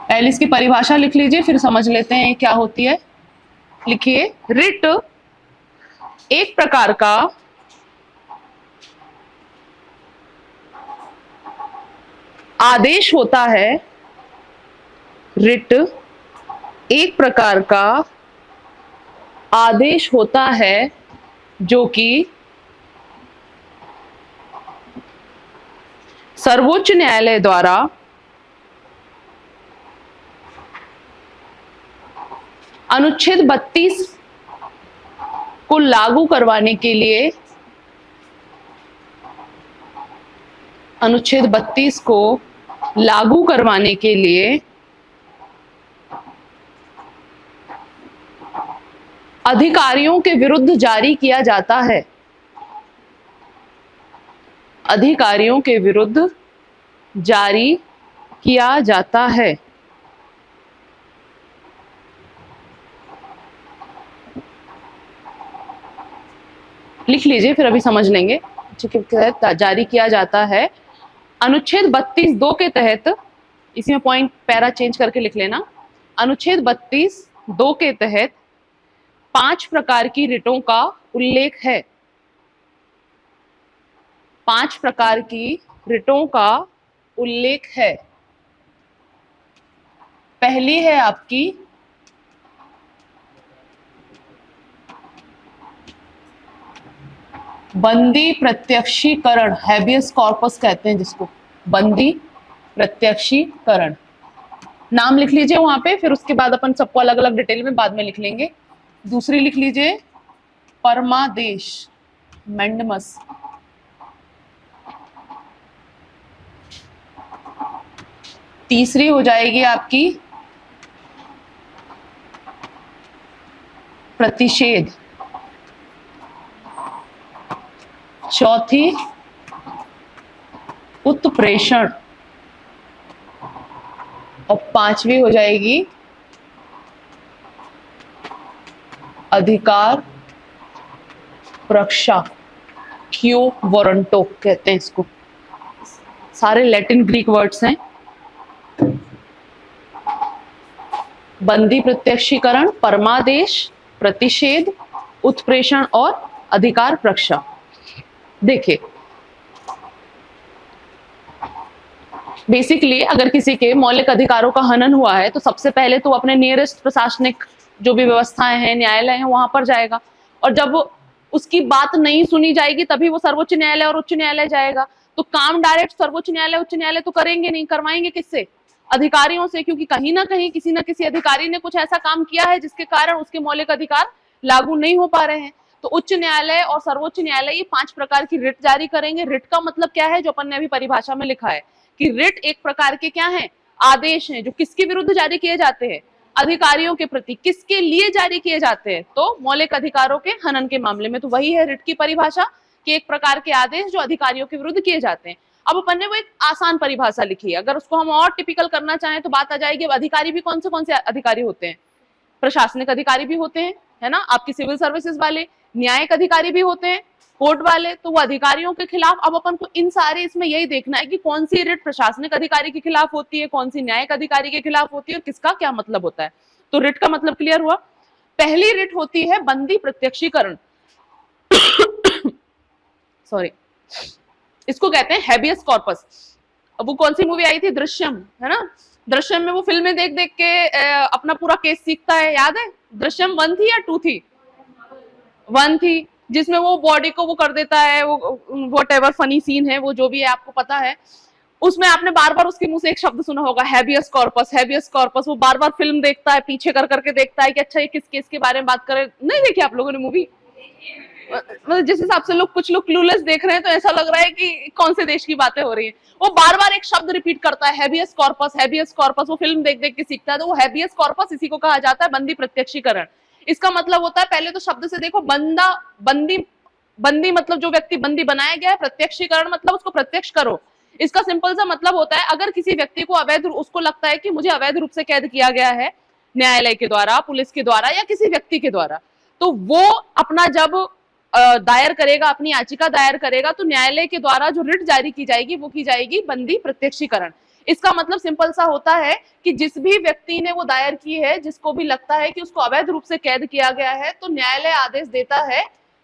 S1: पहले इसकी परिभाषा लिख लीजिए, फिर समझ लेते हैं क्या होती है। लिखिए, रिट एक प्रकार का आदेश होता है, रिट एक प्रकार का आदेश होता है जो कि सर्वोच्च न्यायालय द्वारा अनुच्छेद 32 को लागू करवाने के लिए, अनुच्छेद 32 को लागू करवाने के लिए अधिकारियों के विरुद्ध जारी किया जाता है, अधिकारियों के विरुद्ध जारी किया जाता है। लिख लीजिए, फिर अभी समझ लेंगे। जारी किया जाता है अनुच्छेद 32(2) के तहत, इसी में पॉइंट पैरा चेंज करके लिख लेना। अनुच्छेद 32(2) के तहत 5 प्रकार की रिटों का उल्लेख है, 5 प्रकार की रिटों का उल्लेख है। पहली है आपकी बंदी प्रत्यक्षीकरण, हैबियस कॉर्पस कहते हैं जिसको, बंदी प्रत्यक्षीकरण। नाम लिख लीजिए वहां पे, फिर उसके बाद अपन सबको अलग अलग डिटेल में बाद में लिख लेंगे। दूसरी लिख लीजिए परमादेश, मैंडमस। तीसरी हो जाएगी आपकी प्रतिषेध। चौथी उत्प्रेषण। और 5वीं हो जाएगी अधिकार प्रक्षा, क्यो वारंटो कहते हैं इसको। सारे लैटिन ग्रीक वर्ड्स हैं। बंदी प्रत्यक्षीकरण, परमादेश, प्रतिषेध, उत्प्रेषण और अधिकार प्रक्षा। देखिए, बेसिकली अगर किसी के मौलिक अधिकारों का हनन हुआ है तो सबसे पहले तो अपने नियरेस्ट प्रशासनिक जो भी व्यवस्थाएं हैं, न्यायालय हैं, वहां पर जाएगा। और जब उसकी बात नहीं सुनी जाएगी तभी वो सर्वोच्च न्यायालय और उच्च न्यायालय जाएगा। तो काम डायरेक्ट सर्वोच्च न्यायालय उच्च न्यायालय तो करेंगे नहीं, करवाएंगे किससे? अधिकारियों से, क्योंकि कहीं ना कहीं किसी न किसी अधिकारी ने कुछ ऐसा काम किया है जिसके कारण उसके मौलिक अधिकार लागू नहीं हो पा रहे हैं। तो उच्च न्यायालय और सर्वोच्च न्यायालय ये 5 प्रकार की रिट जारी करेंगे। रिट का मतलब क्या है, जो अपन ने अभी परिभाषा में लिखा है कि रिट एक प्रकार के क्या है, आदेश हैं, जो किसके विरुद्ध जारी किए जाते हैं, अधिकारियों के प्रति। किसके लिए जारी किए जाते हैं? तो मौलिक अधिकारों के हनन के मामले में। तो वही है रिट की परिभाषा कि एक प्रकार के आदेश जो अधिकारियों के विरुद्ध किए जाते हैं। अब अपन ने वो एक आसान परिभाषा लिखी है, अगर उसको हम और टिपिकल करना चाहें तो बात आ जाएगी अधिकारी भी कौन से अधिकारी होते हैं। प्रशासनिक अधिकारी भी होते हैं, है ना, आपकी सिविल सर्विसेज वाले, न्यायिक अधिकारी भी होते हैं, कोर्ट वाले। तो वो अधिकारियों के खिलाफ, अब अपन को इन सारे इसमें यही देखना है कि कौन सी रिट प्रशासनिक अधिकारी के खिलाफ होती है, कौन सी न्यायिक अधिकारी के खिलाफ होती है और किसका क्या मतलब होता है। तो रिट का मतलब क्लियर हुआ। पहली रिट होती है बंदी प्रत्यक्षीकरण, सॉरी, इसको कहते हैं हैबियस कॉर्पस। अब वो कौन सी मूवी आई थी, दृश्यम, है ना। दृश्यम में वो फिल्में देख देख के अपना पूरा केस सीखता है, याद है? दृश्यम 1 थी या 2 थी? 1 थी, जिसमें वो बॉडी को वो कर देता है, वो व्हाटएवर फनी सीन है वो, जो भी है आपको पता है। उसमें आपने बार बार उसके मुंह से एक शब्द सुना होगा, हैबियस कॉर्पस, हैबियस कॉर्पस। वो बार बार फिल्म देखता है, पीछे कर करके देखता है कि अच्छा ये किस केस के बारे में बात करे। नहीं देखी आप लोगों ने मूवी? मतलब जिस हिसाब से कुछ लोग क्लूलेस देख रहे हैं तो ऐसा लग रहा है कि कौन से देश की बातें हो रही हैं। वो बार बार एक शब्द रिपीट करता है, हैबियस कॉर्पस, हैबियस कॉर्पस। वो फिल्म देख देख के सीखता है। तो वो हैबियस कॉर्पस, इसी को कहा जाता है बंदी प्रत्यक्षीकरण। इसका मतलब होता है, पहले तो शब्द से देखो, बंदी मतलब जो व्यक्ति बंदी बनाया गया है, प्रत्यक्षीकरण मतलब उसको प्रत्यक्ष करो। इसका सिंपल सा मतलब होता है, अगर किसी व्यक्ति को उसको लगता है कि मुझे अवैध रूप से कैद किया गया है न्यायालय के द्वारा, पुलिस के द्वारा या किसी व्यक्ति के द्वारा, तो वो अपना जब दायर करेगा, अपनी याचिका दायर करेगा, तो न्यायालय के द्वारा जो रिट जारी की जाएगी वो की जाएगी बंदी प्रत्यक्षीकरण। इसका मतलब सिंपल सा होता है कि जिस भी व्यक्ति ने वो दायर की है, जिसको भी लगता है कि उसको अवैध रूप से कैद किया गया है, तो न्यायालय आदेश देता है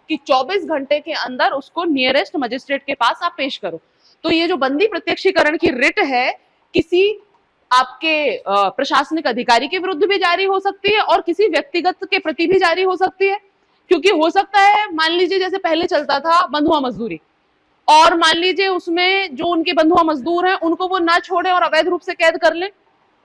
S1: कि 24 घंटे के अंदर उसको नियरेस्ट मजिस्ट्रेट के पास आप पेश करो। तो ये जो बंदी प्रत्यक्षीकरण की रिट है, किसी आपके प्रशासनिक अधिकारी के विरुद्ध भी जारी हो सकती है और किसी व्यक्तिगत के प्रति भी जारी हो सकती है। क्योंकि हो सकता है, मान लीजिए जैसे पहले चलता था बंधुआ मजदूरी, और मान लीजिए उसमें जो उनके बंधुआ मजदूर हैं उनको वो ना छोड़े और अवैध रूप से कैद कर ले,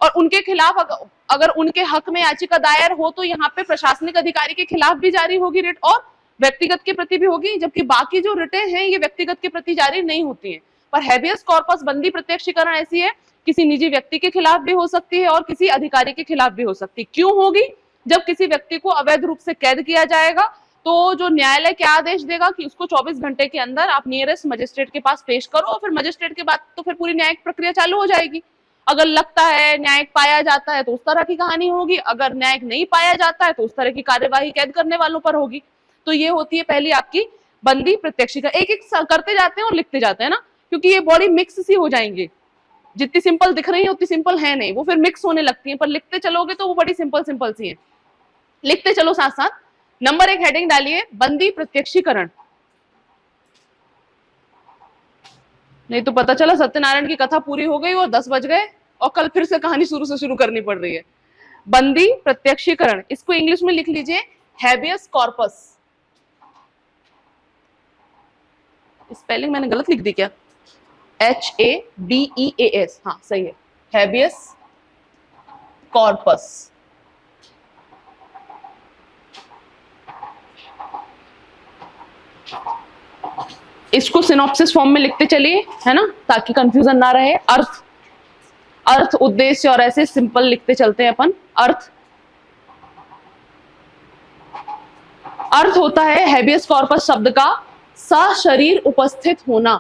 S1: और उनके खिलाफ अगर उनके हक में याचिका दायर हो तो यहाँ पे प्रशासनिक अधिकारी के खिलाफ भी जारी होगी रिट, और व्यक्तिगत के प्रति भी होगी, जबकि बाकी जो रिटें हैं ये व्यक्तिगत के प्रति जारी नहीं होती हैं। पर हैबियस कॉर्पस बंदी प्रत्यक्षीकरण ऐसी है, किसी निजी व्यक्ति के खिलाफ भी हो सकती है और किसी अधिकारी के खिलाफ भी हो सकती है। क्यों होगी? जब किसी व्यक्ति को अवैध रूप से कैद किया जाएगा तो जो न्यायालय क्या आदेश देगा कि उसको 24 घंटे के अंदर आप नियरेस्ट मजिस्ट्रेट के पास पेश करो, और फिर मजिस्ट्रेट के बाद तो फिर पूरी न्यायिक प्रक्रिया चालू हो जाएगी। अगर लगता है न्यायिक पाया जाता है तो उस तरह की कहानी होगी, अगर न्यायिक नहीं पाया जाता है तो उस तरह की कार्यवाही कैद करने वालों पर होगी। तो ये होती है पहली आपकी बंदी प्रत्यक्षीकरण। एक एक करते जाते हैं और लिखते जाते हैं ना, क्योंकि ये बॉडी मिक्स सी हो जाएंगे, जितनी सिंपल दिख रही है उतनी सिंपल है नहीं, वो फिर मिक्स होने लगती है, पर लिखते चलोगे तो वो बड़ी सिंपल सिंपल सी है। लिखते चलो साथ साथ। नंबर 1 हेडिंग डालिए, बंदी प्रत्यक्षीकरण। नहीं तो पता चला सत्यनारायण की कथा पूरी हो गई और 10 बज गए और कल फिर से कहानी शुरू से शुरू करनी पड़ रही है। बंदी प्रत्यक्षीकरण, इसको इंग्लिश में लिख लीजिए हैबियस कॉर्पस। स्पेलिंग मैंने गलत लिख दी क्या? HABEAS, हाँ सही है, हैबियस कॉर्पस। इसको सिनॉप्सिस फॉर्म में लिखते चलिए, है ना, ताकि कंफ्यूजन ना रहे। अर्थ, उद्देश्य और ऐसे सिंपल लिखते चलते हैं अपन। अर्थ होता है हैबियस कॉर्पस शब्द का सशरीर उपस्थित होना।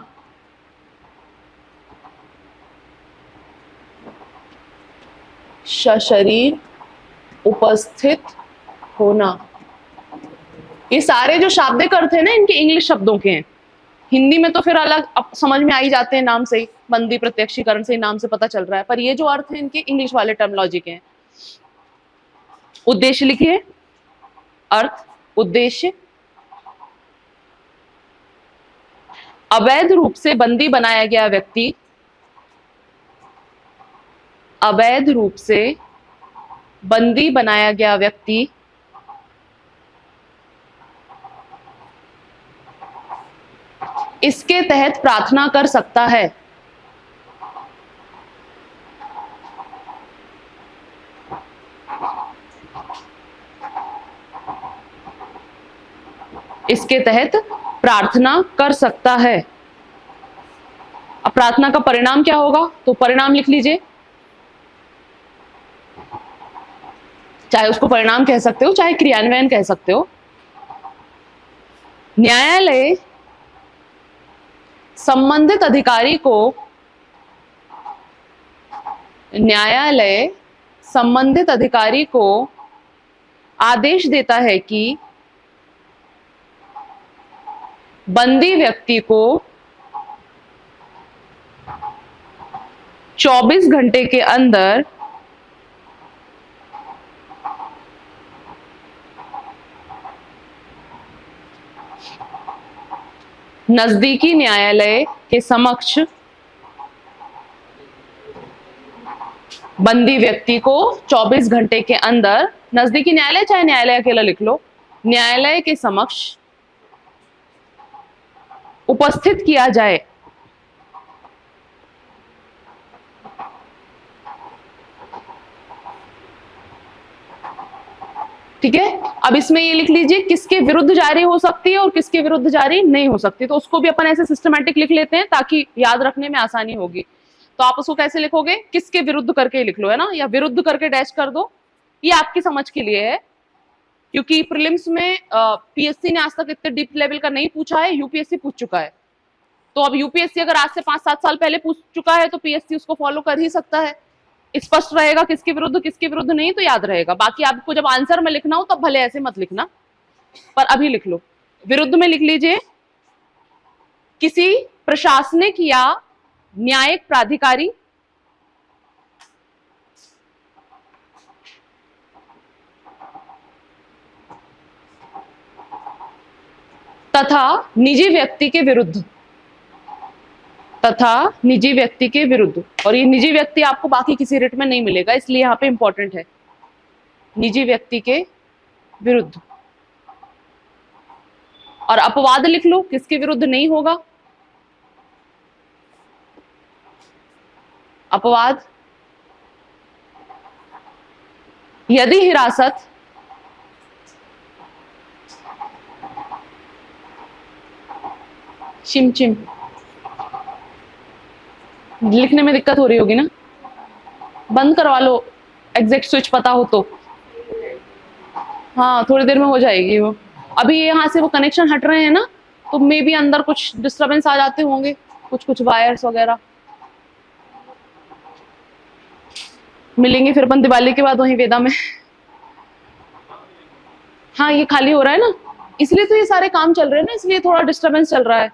S1: सशरीर उपस्थित होना। ये सारे जो शाब्दिक अर्थ है ना इनके इंग्लिश शब्दों के हैं, हिंदी में तो फिर अलग अब समझ में आ ही जाते हैं नाम से ही, बंदी प्रत्यक्षीकरण से नाम से पता चल रहा है, पर ये जो अर्थ है इनके इंग्लिश वाले टर्मिनोलॉजी के हैं। उद्देश्य लिखिए, अर्थ, उद्देश्य। अवैध रूप से बंदी बनाया गया व्यक्ति, अवैध रूप से बंदी बनाया गया व्यक्ति इसके तहत प्रार्थना कर सकता है। इसके तहत प्रार्थना कर सकता है। अब प्रार्थना का परिणाम क्या होगा? तो परिणाम लिख लीजिए, चाहे उसको परिणाम कह सकते हो चाहे क्रियान्वयन कह सकते हो। न्यायालय संबंधित अधिकारी को, न्यायालय संबंधित अधिकारी को आदेश देता है कि बंदी व्यक्ति को 24 घंटे के अंदर नजदीकी न्यायालय के समक्ष बंदी व्यक्ति को 24 घंटे के अंदर, नजदीकी न्यायालय चाहे न्यायालय अकेला लिख लो, न्यायालय के समक्ष उपस्थित किया जाए। ठीक है, अब इसमें ये लिख लीजिए किसके विरुद्ध जारी हो सकती है और किसके विरुद्ध जारी नहीं हो सकती, तो उसको भी अपन ऐसे सिस्टमैटिक लिख लेते हैं ताकि याद रखने में आसानी होगी। तो आप उसको कैसे लिखोगे? किसके विरुद्ध करके लिख लो, है ना, या विरुद्ध करके डैश कर दो, ये आपकी समझ के लिए है, क्योंकि प्रीलिम्स में पीएससी ने आज तक इतने डीप लेवल का नहीं पूछा है, यूपीएससी पूछ चुका है। तो अब यूपीएससी अगर आज से 5-7 साल पहले पूछ चुका है तो पीएससी उसको फॉलो कर ही सकता है, स्पष्ट रहेगा किसके विरुद्ध नहीं, तो याद रहेगा। बाकी आपको जब आंसर में लिखना हो तब भले ऐसे मत लिखना, पर अभी लिख लो। विरुद्ध में लिख लीजिए किसी प्रशासनिक या न्यायिक प्राधिकारी तथा निजी व्यक्ति के विरुद्ध, तथा निजी व्यक्ति के विरुद्ध। और ये निजी व्यक्ति आपको बाकी किसी रिट में नहीं मिलेगा, इसलिए यहाँ पे इंपॉर्टेंट है, निजी व्यक्ति के विरुद्ध। और अपवाद लिख लो, किसके विरुद्ध नहीं होगा? अपवाद, यदि हिरासत चिम चिम लिखने में दिक्कत हो रही होगी ना, बंद करवा लो एग्जैक्ट स्विच पता हो तो। हाँ थोड़ी देर में हो जाएगी वो। अभी यहाँ से वो कनेक्शन हट रहे हैं ना, तो मे बी अंदर कुछ डिस्टरबेंस आ जाते होंगे, कुछ कुछ वायर्स वगैरह। मिलेंगे फिर अपन दिवाली के बाद वहीं वेदा में। हाँ ये खाली हो रहा है ना, इसलिए तो ये सारे काम चल रहे हैं ना, इसलिए थोड़ा डिस्टरबेंस चल रहा है।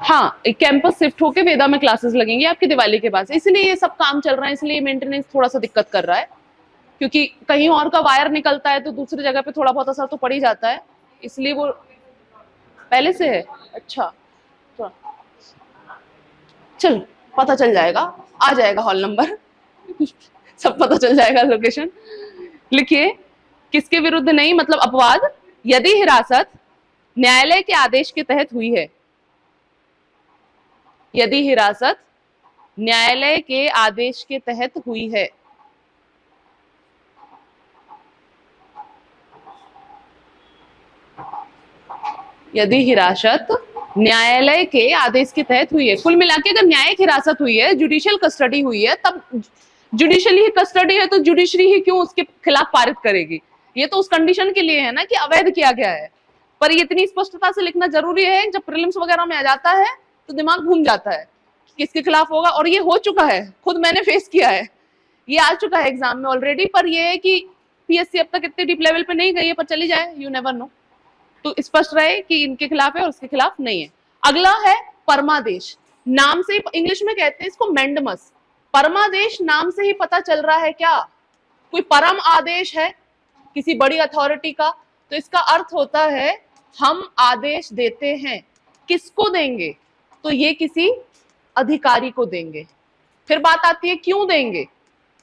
S1: हाँ एक कैंपस शिफ्ट होके वेदा में क्लासेस लगेंगी आपकी दिवाली के बाद, इसलिए ये सब काम चल रहा है, इसलिए मेंटेनेंस थोड़ा सा दिक्कत कर रहा है, क्योंकि कहीं और का वायर निकलता है तो दूसरी जगह पे थोड़ा बहुत असर तो पड़ ही जाता है, इसलिए वो पहले से है। अच्छा तो चल पता चल जाएगा, आ जाएगा हॉल नंबर सब पता चल जाएगा, लोकेशन। लिखिए किसके विरुद्ध नहीं, मतलब अपवाद, यदि हिरासत न्यायालय के आदेश के तहत हुई है, यदि हिरासत न्यायालय के आदेश के तहत हुई है, यदि हिरासत न्यायालय के आदेश के तहत हुई है। कुल मिलाके अगर न्यायिक हिरासत हुई है, जुडिशियल कस्टडी हुई है, तब जुडिशियली ही कस्टडी है तो जुडिशरी ही क्यों उसके खिलाफ पारित करेगी, ये तो उस कंडीशन के लिए है ना कि अवैध किया गया है। पर ये इतनी स्पष्टता से लिखना जरूरी है, जब प्रीलिम्स वगैरह में आ जाता है तो दिमाग घूम जाता है किसके खिलाफ होगा, और ये हो चुका है, खुद मैंने फेस किया है, ये आ चुका है एग्जाम में ऑलरेडी। पर ये है कि पीएससी अब तक इतने डीप लेवल पे नहीं गई है, पर चली जाए, यू नेवर नो। तो स्पष्ट रहे कि इनके खिलाफ है और उसके खिलाफ नहीं है। अगला है परमादेश, नाम से इंग्लिश में कहते हैं इसको मैंडमस। परमादेश नाम से ही पता चल रहा है क्या, कोई परम आदेश है किसी बड़ी अथॉरिटी का, तो इसका अर्थ होता है हम आदेश देते हैं। किसको देंगे, तो ये किसी अधिकारी को देंगे। फिर बात आती है क्यों देंगे,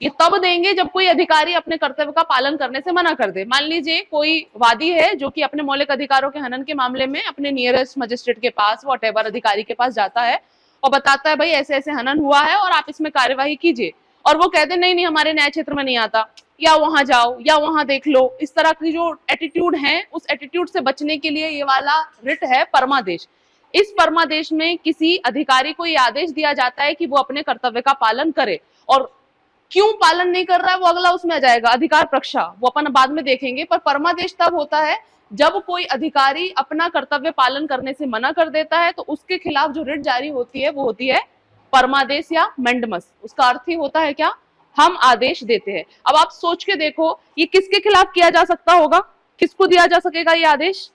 S1: ये तब देंगे जब कोई अधिकारी अपने कर्तव्य का पालन करने से मना कर दे। मान लीजिए कोई वादी है जो कि अपने मौलिक अधिकारों के हनन के मामले में अपने नियरेस्ट मजिस्ट्रेट के पास, वॉटेवर अधिकारी के पास जाता है और बताता है भाई ऐसे ऐसे हनन हुआ है और आप इसमें कार्यवाही कीजिए, और वो कहते नहीं नहीं हमारे न्याय क्षेत्र में नहीं आता, या वहां जाओ या वहां देख लो, इस तरह की जो एटीट्यूड है, उस एटीट्यूड से बचने के लिए ये वाला रिट है परमादेश। इस परमादेश में किसी अधिकारी को ये आदेश दिया जाता है कि वो अपने कर्तव्य का पालन करे, और क्यों पालन नहीं कर रहा है वो अगला उसमें आ जाएगा, अधिकार प्रक्षा, वो अपन बाद में देखेंगे। पर परमादेश तब होता है जब कोई अधिकारी अपना कर्तव्य पालन करने से मना कर देता है, तो उसके खिलाफ जो रिट जारी होती है वो होती है परमादेश या मैंडमस। उसका अर्थ ही होता है क्या, हम आदेश देते हैं। अब आप सोच के देखो ये किसके खिलाफ किया जा सकता होगा, किसको दिया जा सकेगा ये आदेश,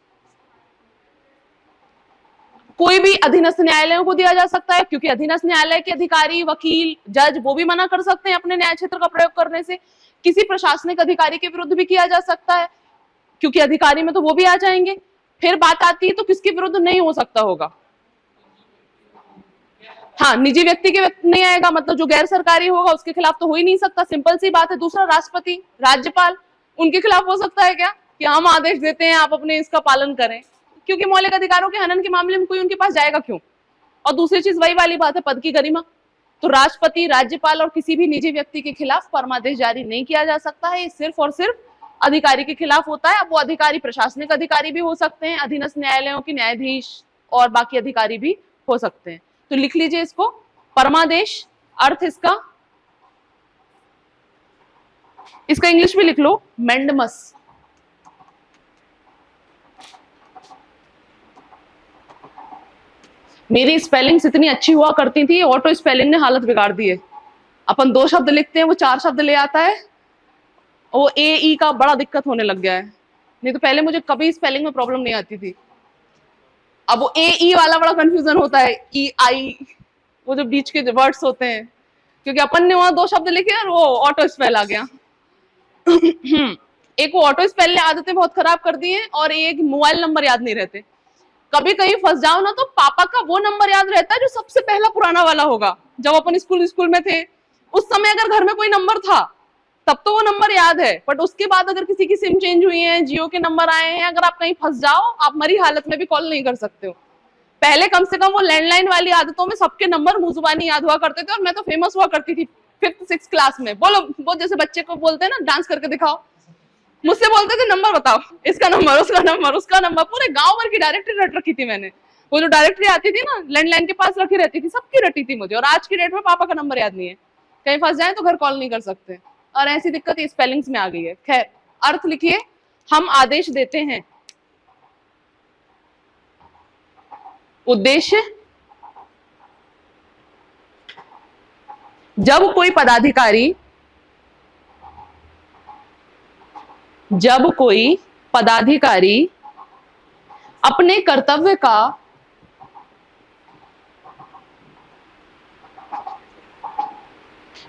S1: कोई भी अधीनस्थ न्यायालयों को दिया जा सकता है, क्योंकि अधीनस्थ न्यायालय के अधिकारी, वकील, जज वो भी मना कर सकते हैं अपने न्याय क्षेत्र का प्रयोग करने से। किसी प्रशासनिक अधिकारी के विरुद्ध भी किया जा सकता है, क्योंकि अधिकारी में तो वो भी आ जाएंगे। फिर बात आती है तो किसके विरुद्ध नहीं हो सकता होगा, हाँ निजी व्यक्ति के नहीं आएगा, मतलब जो गैर सरकारी होगा उसके खिलाफ तो हो ही नहीं सकता, सिंपल सी बात है। दूसरा राष्ट्रपति, राज्यपाल, उनके खिलाफ हो सकता है क्या कि हम आदेश देते हैं आप अपने इसका पालन करें, क्योंकि मौलिक अधिकारों के हनन के मामले में कोई उनके पास जाएगा क्यों। और दूसरी चीज वही वाली बात है, पद की गरिमा, तो राष्ट्रपति, राज्यपाल और किसी भी निजी व्यक्ति के खिलाफ परमादेश जारी नहीं किया जा सकता है, ये सिर्फ और सिर्फ अधिकारी के खिलाफ होता है। अब वो अधिकारी प्रशासनिक अधिकारी भी हो सकते हैं, अधीनस्थ न्यायालयों के न्यायाधीश और बाकी अधिकारी भी हो सकते हैं। तो लिख लीजिए इसको, परमादेश अर्थ इसका इंग्लिश में लिख लो मैंडमस। मेरी स्पेलिंग्स इतनी अच्छी हुआ करती थी, ऑटो स्पेलिंग ने हालत बिगाड़ दी है। अपन 2 शब्द लिखते हैं वो 4 शब्द ले आता है, वो ए ई का बड़ा दिक्कत होने लग गया है। नहीं तो पहले मुझे कभी स्पेलिंग में प्रॉब्लम नहीं आती थी, अब वो ए ई वाला बड़ा कंफ्यूजन होता है, ई आई, वो जो बीच के वर्ड्स होते हैं, क्योंकि अपन ने वहां 2 शब्द लिखे और वो ऑटो स्पेल आ गया। एक वो ऑटो स्पेल ने आदतें बहुत खराब कर दी हैं, और एक मोबाइल नंबर याद नहीं रहते। कभी कहीं फंस जाओ ना तो पापा का वो नंबर याद रहता है जो सबसे पहला पुराना वाला होगा। जब अपन स्कूल में थे उस समय अगर घर में कोई नंबर था तब तो वो नंबर याद है, बट उसके बाद अगर किसी की सिम चेंज हुई है, जियो के नंबर आए हैं, अगर आप कहीं फंस जाओ आप मरी हालत में भी कॉल नहीं कर सकते हो। पहले कम से कम वो लैंडलाइन वाली आदतों में सबके नंबर मुंह जुबानी याद हुआ करते थे, और मैं तो फेमस हुआ करती थी 5th 6th क्लास में। बोलो वो जैसे बच्चे को बोलते हैं ना डांस करके दिखाओ, मुझसे बोलते थे नंबर बताओ, इसका नंबर, उसका नंबर, उसका नंबर, पूरे गांव भर की डायरेक्टरी रट रखी थी मैंने। वो जो डायरेक्टरी आती थी ना लैंडलाइन के पास रखी रहती थी, सबकी रटी थी मुझे। और आज की डेट में पापा का नंबर याद नहीं है, कहीं फंस जाए तो घर कॉल नहीं कर सकते। और ऐसी दिक्कत स्पेलिंग्स में आ गई है। खैर, अर्थ लिखिए, हम आदेश देते हैं। उद्देश्य, जब कोई पदाधिकारी अपने कर्तव्य का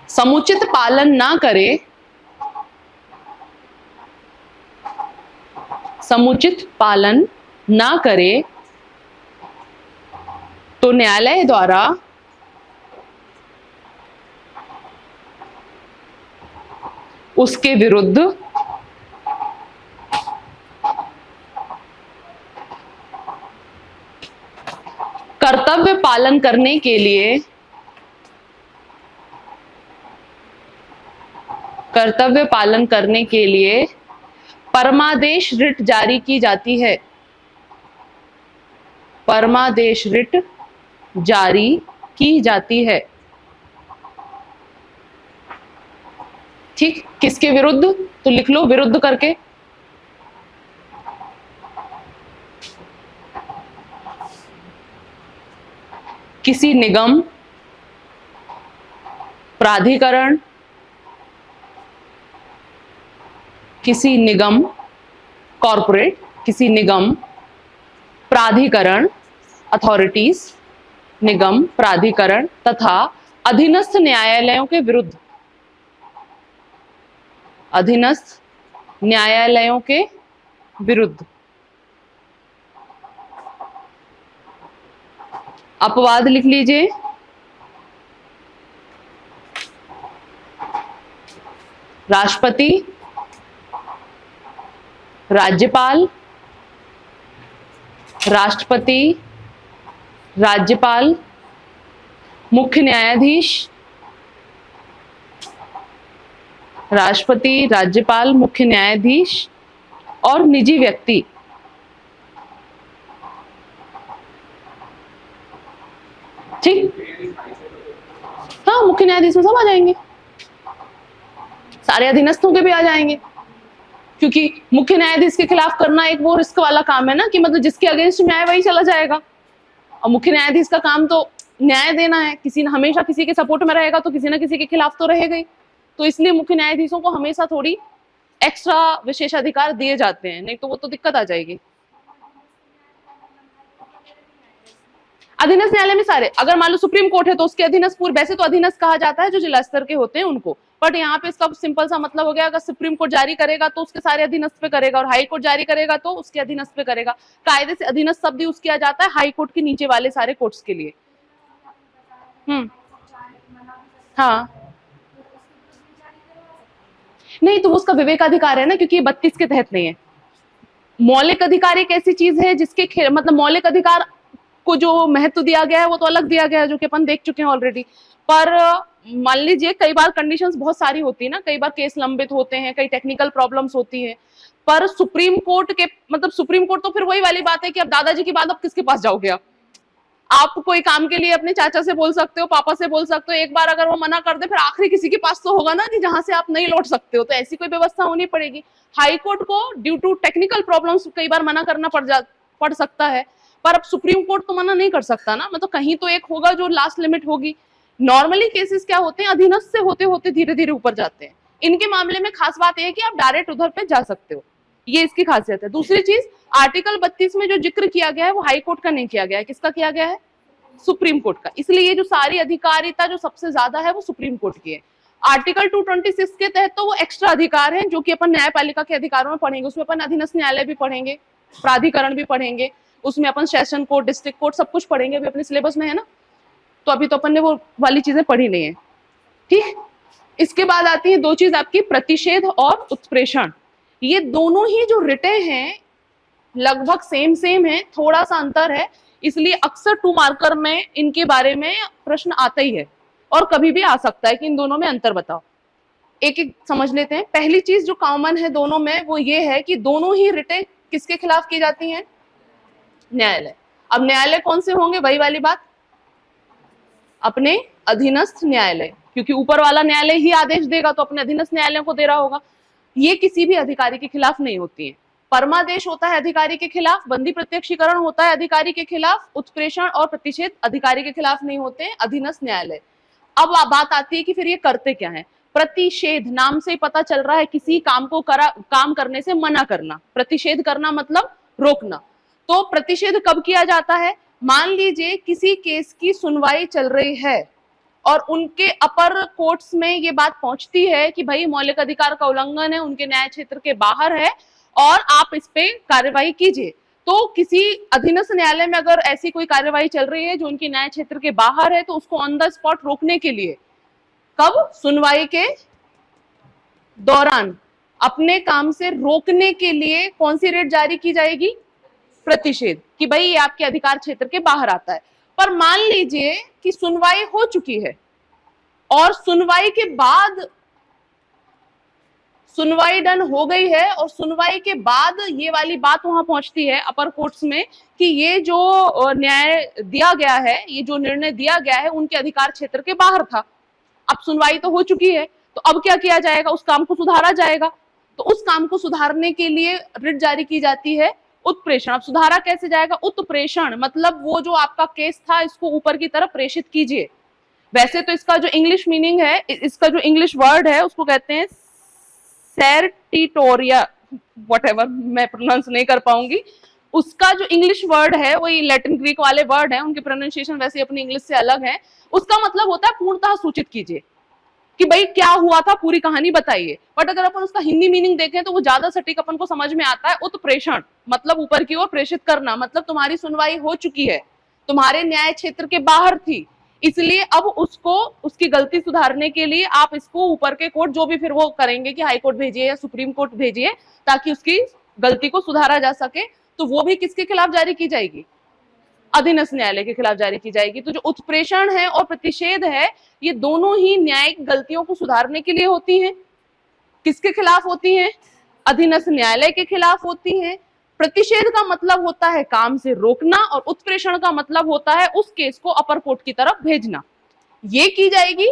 S1: समुचित पालन ना करे, तो न्यायालय द्वारा उसके विरुद्ध कर्तव्य पालन करने के लिए परमादेश रिट जारी की जाती है। परमादेश रिट जारी की जाती है। ठीक, किसके विरुद्ध? तो लिख लो विरुद्ध करके। किसी निगम, प्राधिकरण, किसी निगम कॉर्पोरेट, किसी निगम प्राधिकरण अथॉरिटीज, निगम प्राधिकरण तथा अधीनस्थ न्यायालयों के विरुद्ध, अधीनस्थ न्यायालयों के विरुद्ध। अपवाद लिख लीजिए। राष्ट्रपति, राज्यपाल, राष्ट्रपति, राज्यपाल, मुख्य न्यायाधीश, राष्ट्रपति, राज्यपाल, मुख्य न्यायाधीश और निजी व्यक्ति। ठीक, हाँ, मुख्य न्यायाधीश में सब आ जाएंगे, सारे अधीनस्थों के भी आ जाएंगे। क्योंकि मुख्य न्यायाधीश के खिलाफ करना एक वो रिस्क वाला काम है ना, कि मतलब जिसके अगेंस्ट न्याय वही चला जाएगा। और मुख्य न्यायाधीश का काम तो न्याय देना है, किसी न हमेशा किसी के सपोर्ट में रहेगा तो किसी ना किसी के खिलाफ तो रहेगा ही। तो इसलिए मुख्य न्यायाधीशों को हमेशा थोड़ी एक्स्ट्रा विशेषाधिकार दिए जाते हैं, नहीं तो वो तो दिक्कत आ जाएगी। अधीनस्थ न्यायालय में सारे, अगर मान लो सुप्रीम कोर्ट है तो उसके अधीनस्थ, पूर्व वैसे तो अधीनस्थ कहा जाता है जो जिला स्तर के होते हैं उनको, बट यहाँ पे इसका सिंपल सा मतलब हो गया, अगर सुप्रीम कोर्ट जारी करेगा तो उसके सारे अधीनस्थ पे करेगा, और हाई कोर्ट जारी करेगा तो उसके अधीनस्थ पे करेगा। कायदे से अधीनस्थ शब्द यूज किया जाता है हाई कोर्ट के नीचे वाले सारे कोर्ट्स के लिए। हाँ, नहीं तो उसका विवेकाधिकार है ना, क्योंकि 32 के तहत नहीं है। मौलिक अधिकार एक ऐसी चीज है जिसके मतलब मौलिक अधिकार को जो महत्व दिया गया है वो तो अलग दिया गया है, जो कि अपन देख चुके हैं ऑलरेडी। पर मान लीजिए कई बार कंडीशंस बहुत सारी होती है ना, कई बार केस लंबित होते हैं, कई टेक्निकल प्रॉब्लम्स होती है, पर सुप्रीम कोर्ट के मतलब सुप्रीम कोर्ट तो फिर वही वाली बात है कि अब दादाजी की बात अब किसके पास जाओगे आप कोई काम के लिए अपने चाचा से बोल सकते हो, पापा से बोल सकते हो, एक बार अगर वो मना कर दे फिर आखिरी किसी के पास तो होगा ना कि जहां से आप नहीं लौट सकते हो, तो ऐसी कोई व्यवस्था होनी पड़ेगी। हाई कोर्ट को ड्यू टू टेक्निकल प्रॉब्लम्स कई बार मना करना पड़ सकता है, पर अब सुप्रीम कोर्ट तो मना नहीं कर सकता ना, मतलब कहीं तो एक होगा जो लास्ट लिमिट होगी। नॉर्मली केसेस क्या होते हैं, अधीनस्थ से होते होते धीरे धीरे ऊपर जाते हैं। इनके मामले में खास बात यह है कि आप डायरेक्ट उधर पे जा सकते हो, ये इसकी खासियत है। दूसरी चीज, आर्टिकल 32 में जो जिक्र किया गया है वो हाई कोर्ट का नहीं किया गया है, किसका किया गया है? सुप्रीम कोर्ट का। इसलिए ये जो सारी अधिकारिता जो सबसे ज्यादा है वो सुप्रीम कोर्ट की है। आर्टिकल 226 के तहत तो वो एक्स्ट्रा अधिकार है जो कि अपन न्यायपालिका के अधिकारों में पढ़ेंगे, उसमें अपन अधीनस्थ न्यायालय भी पढ़ेंगे, प्राधिकरण भी पढ़ेंगे, उसमें अपन सेशन कोर्ट, डिस्ट्रिक्ट कोर्ट सब कुछ पढ़ेंगे, अभी अपने सिलेबस में है ना, तो अभी तो अपन ने वो वाली चीजें पढ़ी नहीं है। ठीक, इसके बाद आती है दो चीज आपकी, प्रतिषेध और उत्प्रेषण। ये दोनों ही जो रिटे हैं लगभग सेम है, थोड़ा सा अंतर है, इसलिए अक्सर 2 मार्कर में इनके बारे में प्रश्न आता ही है, और कभी भी आ सकता है कि इन दोनों में अंतर बताओ। एक एक समझ लेते हैं। पहली चीज जो कॉमन है दोनों में वो ये है कि दोनों ही रिटें किसके खिलाफ की जाती हैं? न्यायालय। अब न्यायालय कौन से होंगे? वही वाली बात, अपने अधीनस्थ न्यायालय, क्योंकि ऊपर वाला न्यायालय ही आदेश देगा तो अपने अधीनस्थ न्यायालय को दे रहा होगा। ये किसी भी अधिकारी के खिलाफ नहीं होती है। परमादेश होता है अधिकारी के खिलाफ, बंदी प्रत्यक्षीकरण होता है अधिकारी के खिलाफ, उत्प्रेषण और प्रतिषेध अधिकारी के खिलाफ नहीं होते हैं, अधीनस्थ न्यायालय। अब बात आती है कि फिर ये करते क्या है? प्रतिषेध, नाम से ही पता चल रहा है किसी काम को काम करने से मना करना। प्रतिषेध करना मतलब रोकना। तो प्रतिषेध कब किया जाता है? मान लीजिए किसी केस की सुनवाई चल रही है और उनके अपर कोर्ट्स में ये बात पहुंचती है कि भाई मौलिक अधिकार का उल्लंघन है, उनके न्याय क्षेत्र के बाहर है और आप इस पे कार्यवाही कीजिए। तो किसी अधीनस्थ न्यायालय में अगर ऐसी कोई कार्यवाही चल रही है जो उनके न्याय क्षेत्र के बाहर है तो उसको ऑन द स्पॉट रोकने के लिए, कब? सुनवाई के दौरान अपने काम से रोकने के लिए कौन सी रेट जारी की जाएगी? प्रतिषेध, कि भाई ये आपके अधिकार क्षेत्र के बाहर आता है। पर मान लीजिए कि सुनवाई हो चुकी है और सुनवाई के बाद, सुनवाई डन हो गई है और सुनवाई के बाद ये वाली बात वहां पहुंचती है अपर कोर्ट्स में कि ये जो न्याय दिया गया है, ये जो निर्णय दिया गया है उनके अधिकार क्षेत्र के बाहर था। अब सुनवाई तो हो चुकी है, तो अब क्या किया जाएगा? उस काम को सुधारा जाएगा। तो उस काम को सुधारने के लिए रिट जारी की जाती है उत्प्रेषण। अब सुधारा कैसे जाएगा? उत्प्रेषण मतलब वो जो आपका केस था इसको ऊपर की तरफ प्रेषित कीजिए। वैसे तो इसका जो इंग्लिश मीनिंग है, इसका जो इंग्लिश वर्ड है उसको कहते हैं सर्टिटोरिया, व्हाटएवर, मैं प्रोनाउंस नहीं कर पाऊंगी। उसका जो इंग्लिश वर्ड है वो लैटिन ग्रीक वाले वर्ड है, उनके प्रोनाउंसिएशन वैसे अपनी इंग्लिश से अलग है। उसका मतलब होता है पूर्णतः सूचित कीजिए कि भाई क्या हुआ था, पूरी कहानी बताइए। बट अगर अपन उसका हिंदी मीनिंग देखें तो वो ज्यादा सटीक अपन को समझ में आता है। उत्प्रेषण मतलब ऊपर की ओर प्रेषित करना, मतलब तुम्हारी सुनवाई हो चुकी है, तुम्हारे न्याय क्षेत्र के बाहर थी, इसलिए अब उसको, उसकी गलती सुधारने के लिए आप इसको ऊपर के कोर्ट, जो भी फिर वो करेंगे कि हाई कोर्ट भेजिए या सुप्रीम कोर्ट भेजिए ताकि उसकी गलती को सुधारा जा सके, तो वो भी किसके खिलाफ जारी की जाएगी? अधीनस्थ न्यायालय के खिलाफ जारी की जाएगी। तो जो उत्प्रेषण है और प्रतिषेध है ये दोनों ही न्यायिक गलतियों को सुधारने के लिए होती हैं। किसके खिलाफ होती हैं? अधीनस्थ न्यायालय के खिलाफ होती हैं। प्रतिषेध का मतलब होता है काम से रोकना और उत्प्रेषण का मतलब होता है उस केस को अपर कोर्ट की तरफ भेजना। ये की जाएगी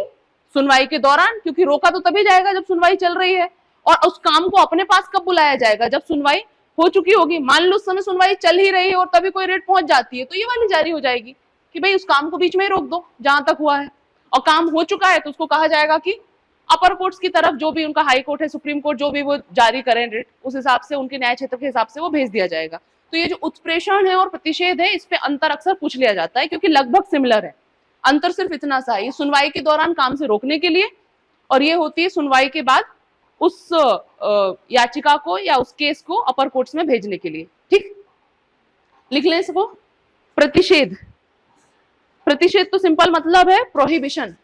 S1: सुनवाई के दौरान, क्योंकि रोका तो तभी जाएगा जब सुनवाई चल रही है, और उस काम को अपने पास कब बुलाया जाएगा? जब सुनवाई हो चुकी होगी। मान लो उस समय सुनवाई चल ही रही है और तभी कोई रेट पहुंच जाती है तो ये वाली जारी हो जाएगी कि भाई उस काम को बीच में ही रोक दो जहां तक हुआ है, और काम हो चुका है तो उसको कहा जाएगा कि अपर कोर्ट्स की तरफ, जो भी उनका हाई कोर्ट है, सुप्रीम कोर्ट, जो भी वो जारी करें रेट, उस हिसाब से उनके न्याय क्षेत्र के हिसाब से वो भेज दिया जाएगा। तो ये जो उत्प्रेषण है और प्रतिषेध है इस पे अंतर अक्सर पूछ लिया जाता है क्योंकि लगभग सिमिलर है। अंतर सिर्फ इतना सा है, सुनवाई के दौरान काम से रोकने के लिए, और ये होती है सुनवाई के बाद उस याचिका को या उस केस को अपर कोर्ट्स में भेजने के लिए। ठीक, लिख लें इसको। प्रतिषेध, प्रतिषेध तो सिंपल मतलब है प्रोहिबिशन।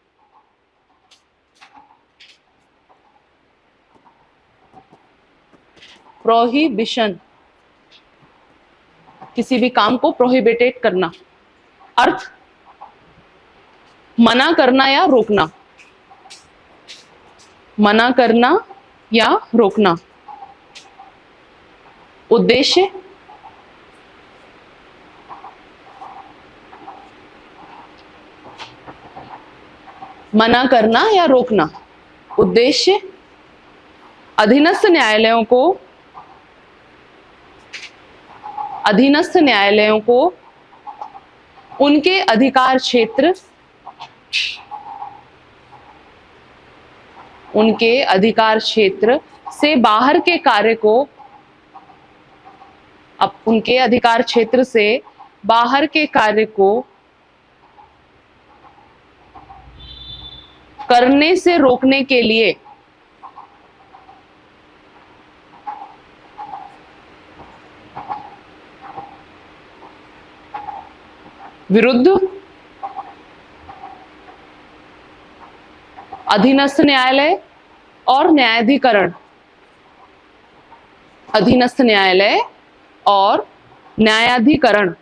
S1: प्रोहिबिशन, किसी भी काम को प्रोहिबिटेट करना, अर्थ मना करना या रोकना, मना करना या रोकना। उद्देश्य मना करना या रोकना। उद्देश्य अधीनस्थ न्यायालयों को, अधीनस्थ न्यायालयों को उनके अधिकार क्षेत्र, उनके अधिकार क्षेत्र से बाहर के कार्य को, अब उनके अधिकार क्षेत्र से बाहर के कार्य को करने से रोकने के लिए विरुद्ध अधीनस्थ न्यायालय और न्यायाधिकरण, अधीनस्थ न्यायालय और न्यायाधिकरण,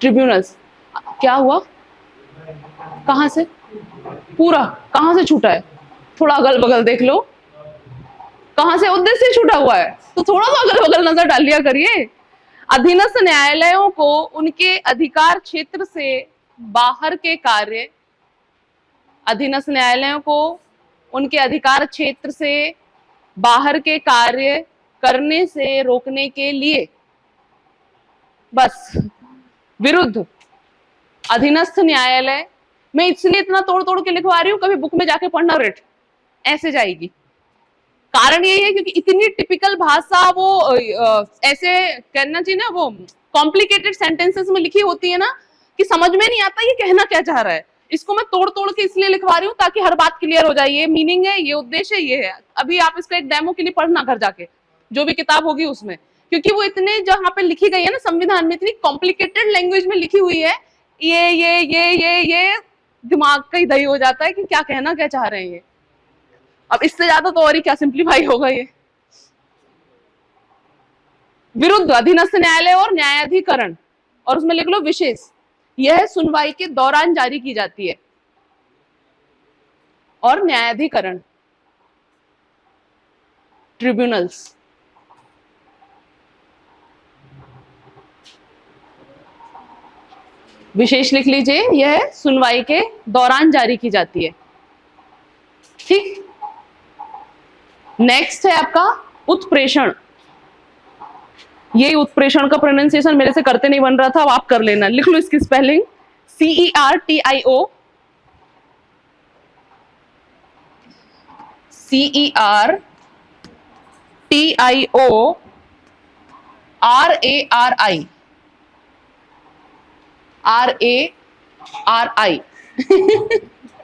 S1: ट्रिब्यूनल्स। क्या हुआ? कहां से? पूरा कहां से छूटा है? थोड़ा अगल बगल देख लो, कहां से उद्देश्य छूटा हुआ है, तो थोड़ा सा अगल बगल नजर डाल लिया करिए। अधीनस्थ न्यायालयों को उनके अधिकार क्षेत्र से बाहर के कार्य, अधीनस्थ न्यायालयों को उनके अधिकार क्षेत्र से बाहर के कार्य करने से रोकने के लिए, बस विरुद्ध अधीनस्थ न्यायालय, मैं इसलिए इतना तोड़ तोड़ के लिखवा रही हूं, कभी बुक में जाके पढ़ना रेट ऐसे जाएगी। कारण यही है क्योंकि इतनी टिपिकल भाषा वो ऐसे कहना चाहिए ना, वो कॉम्प्लिकेटेड सेंटेंसेस में लिखी होती है ना कि समझ में नहीं आता ये कहना क्या चाह रहा है। इसको मैं तोड़ तोड़ के इसलिए लिखवा रही हूँ ताकि हर बात क्लियर हो जाए, ये मीनिंग है, ये उद्देश्य ये है। अभी आप इसका एक डेमो के लिए पढ़ना घर जाके, जो भी किताब होगी उसमें, क्योंकि वो इतने जहां पे लिखी गई है ना संविधान में, इतनी कॉम्प्लिकेटेड लैंग्वेज में लिखी हुई है, ये दिमाग का ही दही हो जाता है कि क्या कहना क्या चाह रहे हैं ये। अब इससे ज्यादा तो और ही क्या सिंप्लीफाई होगा ये। विरुद्ध अधीनस्थ न्यायालय और न्यायाधिकरण, और उसमें लिख लो विशेष, यह सुनवाई के दौरान जारी की जाती है। और न्यायाधिकरण ट्रिब्यूनल्स, विशेष लिख लीजिए, यह सुनवाई के दौरान जारी की जाती है। ठीक, नेक्स्ट है आपका उत्प्रेषण। ये उत्प्रेषण का प्रोनाउंसिएशन मेरे से करते नहीं बन रहा था, अब आप कर लेना। लिख लो इसकी स्पेलिंग, CERTIO, RARI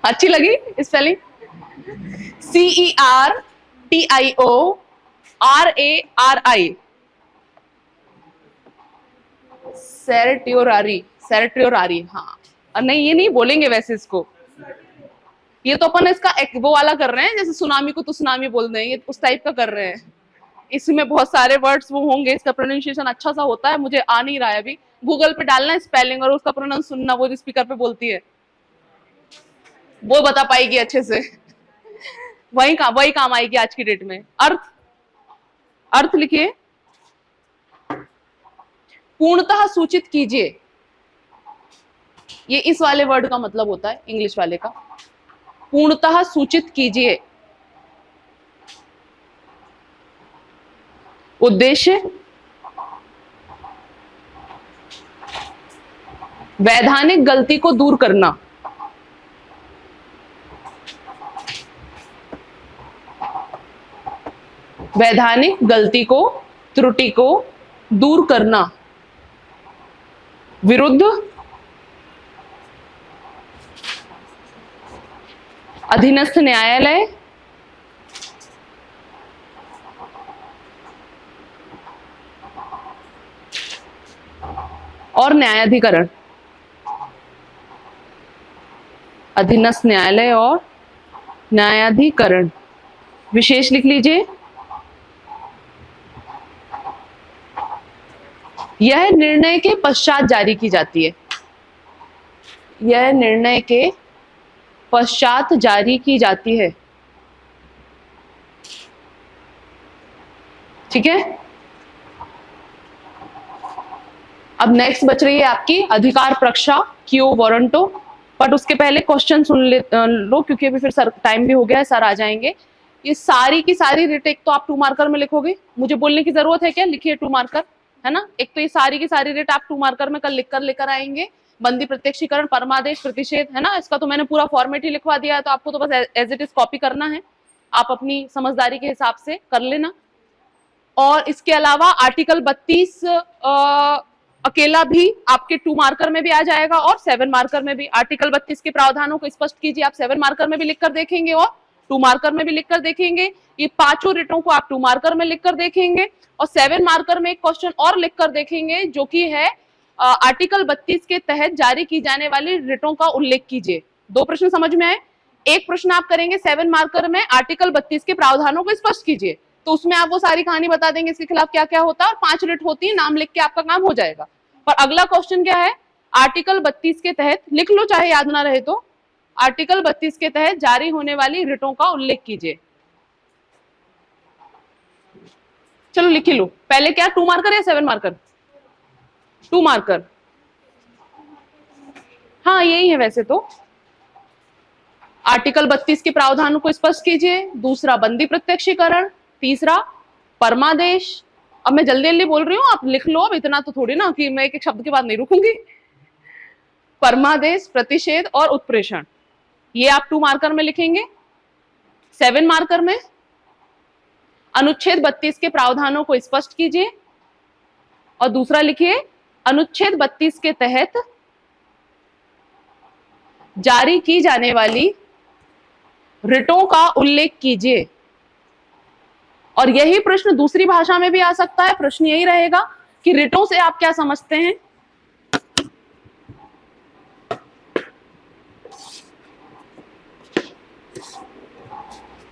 S1: अच्छी लगी स्पेलिंग? CERTIORARI, सेरेट्योरारी। हाँ, नहीं ये नहीं बोलेंगे वैसे इसको, ये तो अपन इसका वो वाला कर रहे हैं, जैसे सुनामी को तो सुनामी बोल दें, ये उस टाइप का कर रहे हैं। इसमें बहुत सारे वर्ड्स वो होंगे, इसका प्रोनाउंसिएशन अच्छा सा होता है, मुझे आ नहीं रहा है अभी। गूगल पे डालना स्पेलिंग और उसका प्रोनाउंस सुनना, वो जो स्पीकर पे बोलती है वो बता पाएगी अच्छे से। वही काम आएगी आज की डेट में। अर्थ लिखिए, पूर्णतः सूचित कीजिए, ये इस वाले वर्ड का मतलब होता है, इंग्लिश वाले का। पूर्णतः सूचित कीजिए। उद्देश्य वैधानिक गलती को दूर करना, वैधानिक गलती को, त्रुटि को दूर करना। विरुद्ध अधीनस्थ न्यायालय और न्यायाधिकरण, अधीनस्थ न्यायालय और न्यायाधिकरण, विशेष लिख लीजिए, यह निर्णय के पश्चात जारी की जाती है। यह निर्णय के पश्चात जारी की जाती है। ठीक है, अब नेक्स्ट बच रही है आपकी अधिकार परीक्षा, क्यू वारंटो। बट उसके पहले क्वेश्चन सुन लो, क्योंकि अभी फिर सर टाइम भी हो गया है, सर आ जाएंगे। ये सारी की सारी रिटेक तो आप 2 मार्कर में लिखोगे, मुझे बोलने की जरूरत है क्या? लिखिए 2 मार्कर, है ना। एक तो ये सारी की सारी रेट आप 2 मार्कर में कल लिखकर लेकर आएंगे। बंदी प्रत्यक्षीकरण, परमादेश, प्रतिषेध, है ना, इसका तो मैंने पूरा फॉर्मेट ही लिखवा दिया है, तो आपको तो बस एज इट इज कॉपी करना है, आप अपनी समझदारी के हिसाब से कर लेना। और इसके अलावा आर्टिकल 32 अकेला भी आपके 2 मार्कर में भी आ जाएगा और 7 मार्कर में भी। आर्टिकल 32 के प्रावधानों को स्पष्ट कीजिए, आप 7 मार्कर में भी लिखकर देखेंगे और 2 मार्कर में भी लिखकर देखेंगे। ये 5 रिटों को आप 2 मार्कर में लिखकर देखेंगे और 7 मार्कर में एक क्वेश्चन और लिखकर देखेंगे, जो कि है आर्टिकल 32 के तहत जारी की जाने वाली रिटों का उल्लेख कीजिए। 2 प्रश्न समझ में आए? एक प्रश्न आप करेंगे 7 मार्कर में, आर्टिकल 32 के प्रावधानों को स्पष्ट कीजिए, तो उसमें आप वो सारी कहानी बता देंगे इसके खिलाफ क्या क्या होता है, और 5 रिट होती है, नाम लिख के आपका काम हो जाएगा। पर अगला क्वेश्चन क्या है, आर्टिकल 32 के तहत, लिख लो चाहे याद ना रहे तो, आर्टिकल 32 के तहत जारी होने वाली रिटों का उल्लेख कीजिए। चलो लिख ही लो। पहले क्या 2 मार्कर या 7 मार्कर? 2 मार्कर। हाँ यही है वैसे तो। आर्टिकल 32 के प्रावधानों को स्पष्ट कीजिए। दूसरा बंदी प्रत्यक्षीकरण। तीसरा परमादेश। अब मैं जल्दी जल्दी बोल रही हूँ, आप लिख लो। अब इतना तो थोड़ी ना कि मैं एक एक शब्द के बाद नहीं रुकूंगी। परमादेश, प्रतिषेध और उत्प्रेषण, ये आप 2 मार्कर में लिखेंगे। 7 मार्कर में अनुच्छेद 32 के प्रावधानों को स्पष्ट कीजिए और दूसरा लिखिए अनुच्छेद 32 के तहत जारी की जाने वाली रिटों का उल्लेख कीजिए। और यही प्रश्न दूसरी भाषा में भी आ सकता है। प्रश्न यही रहेगा कि रिटों से आप क्या समझते हैं।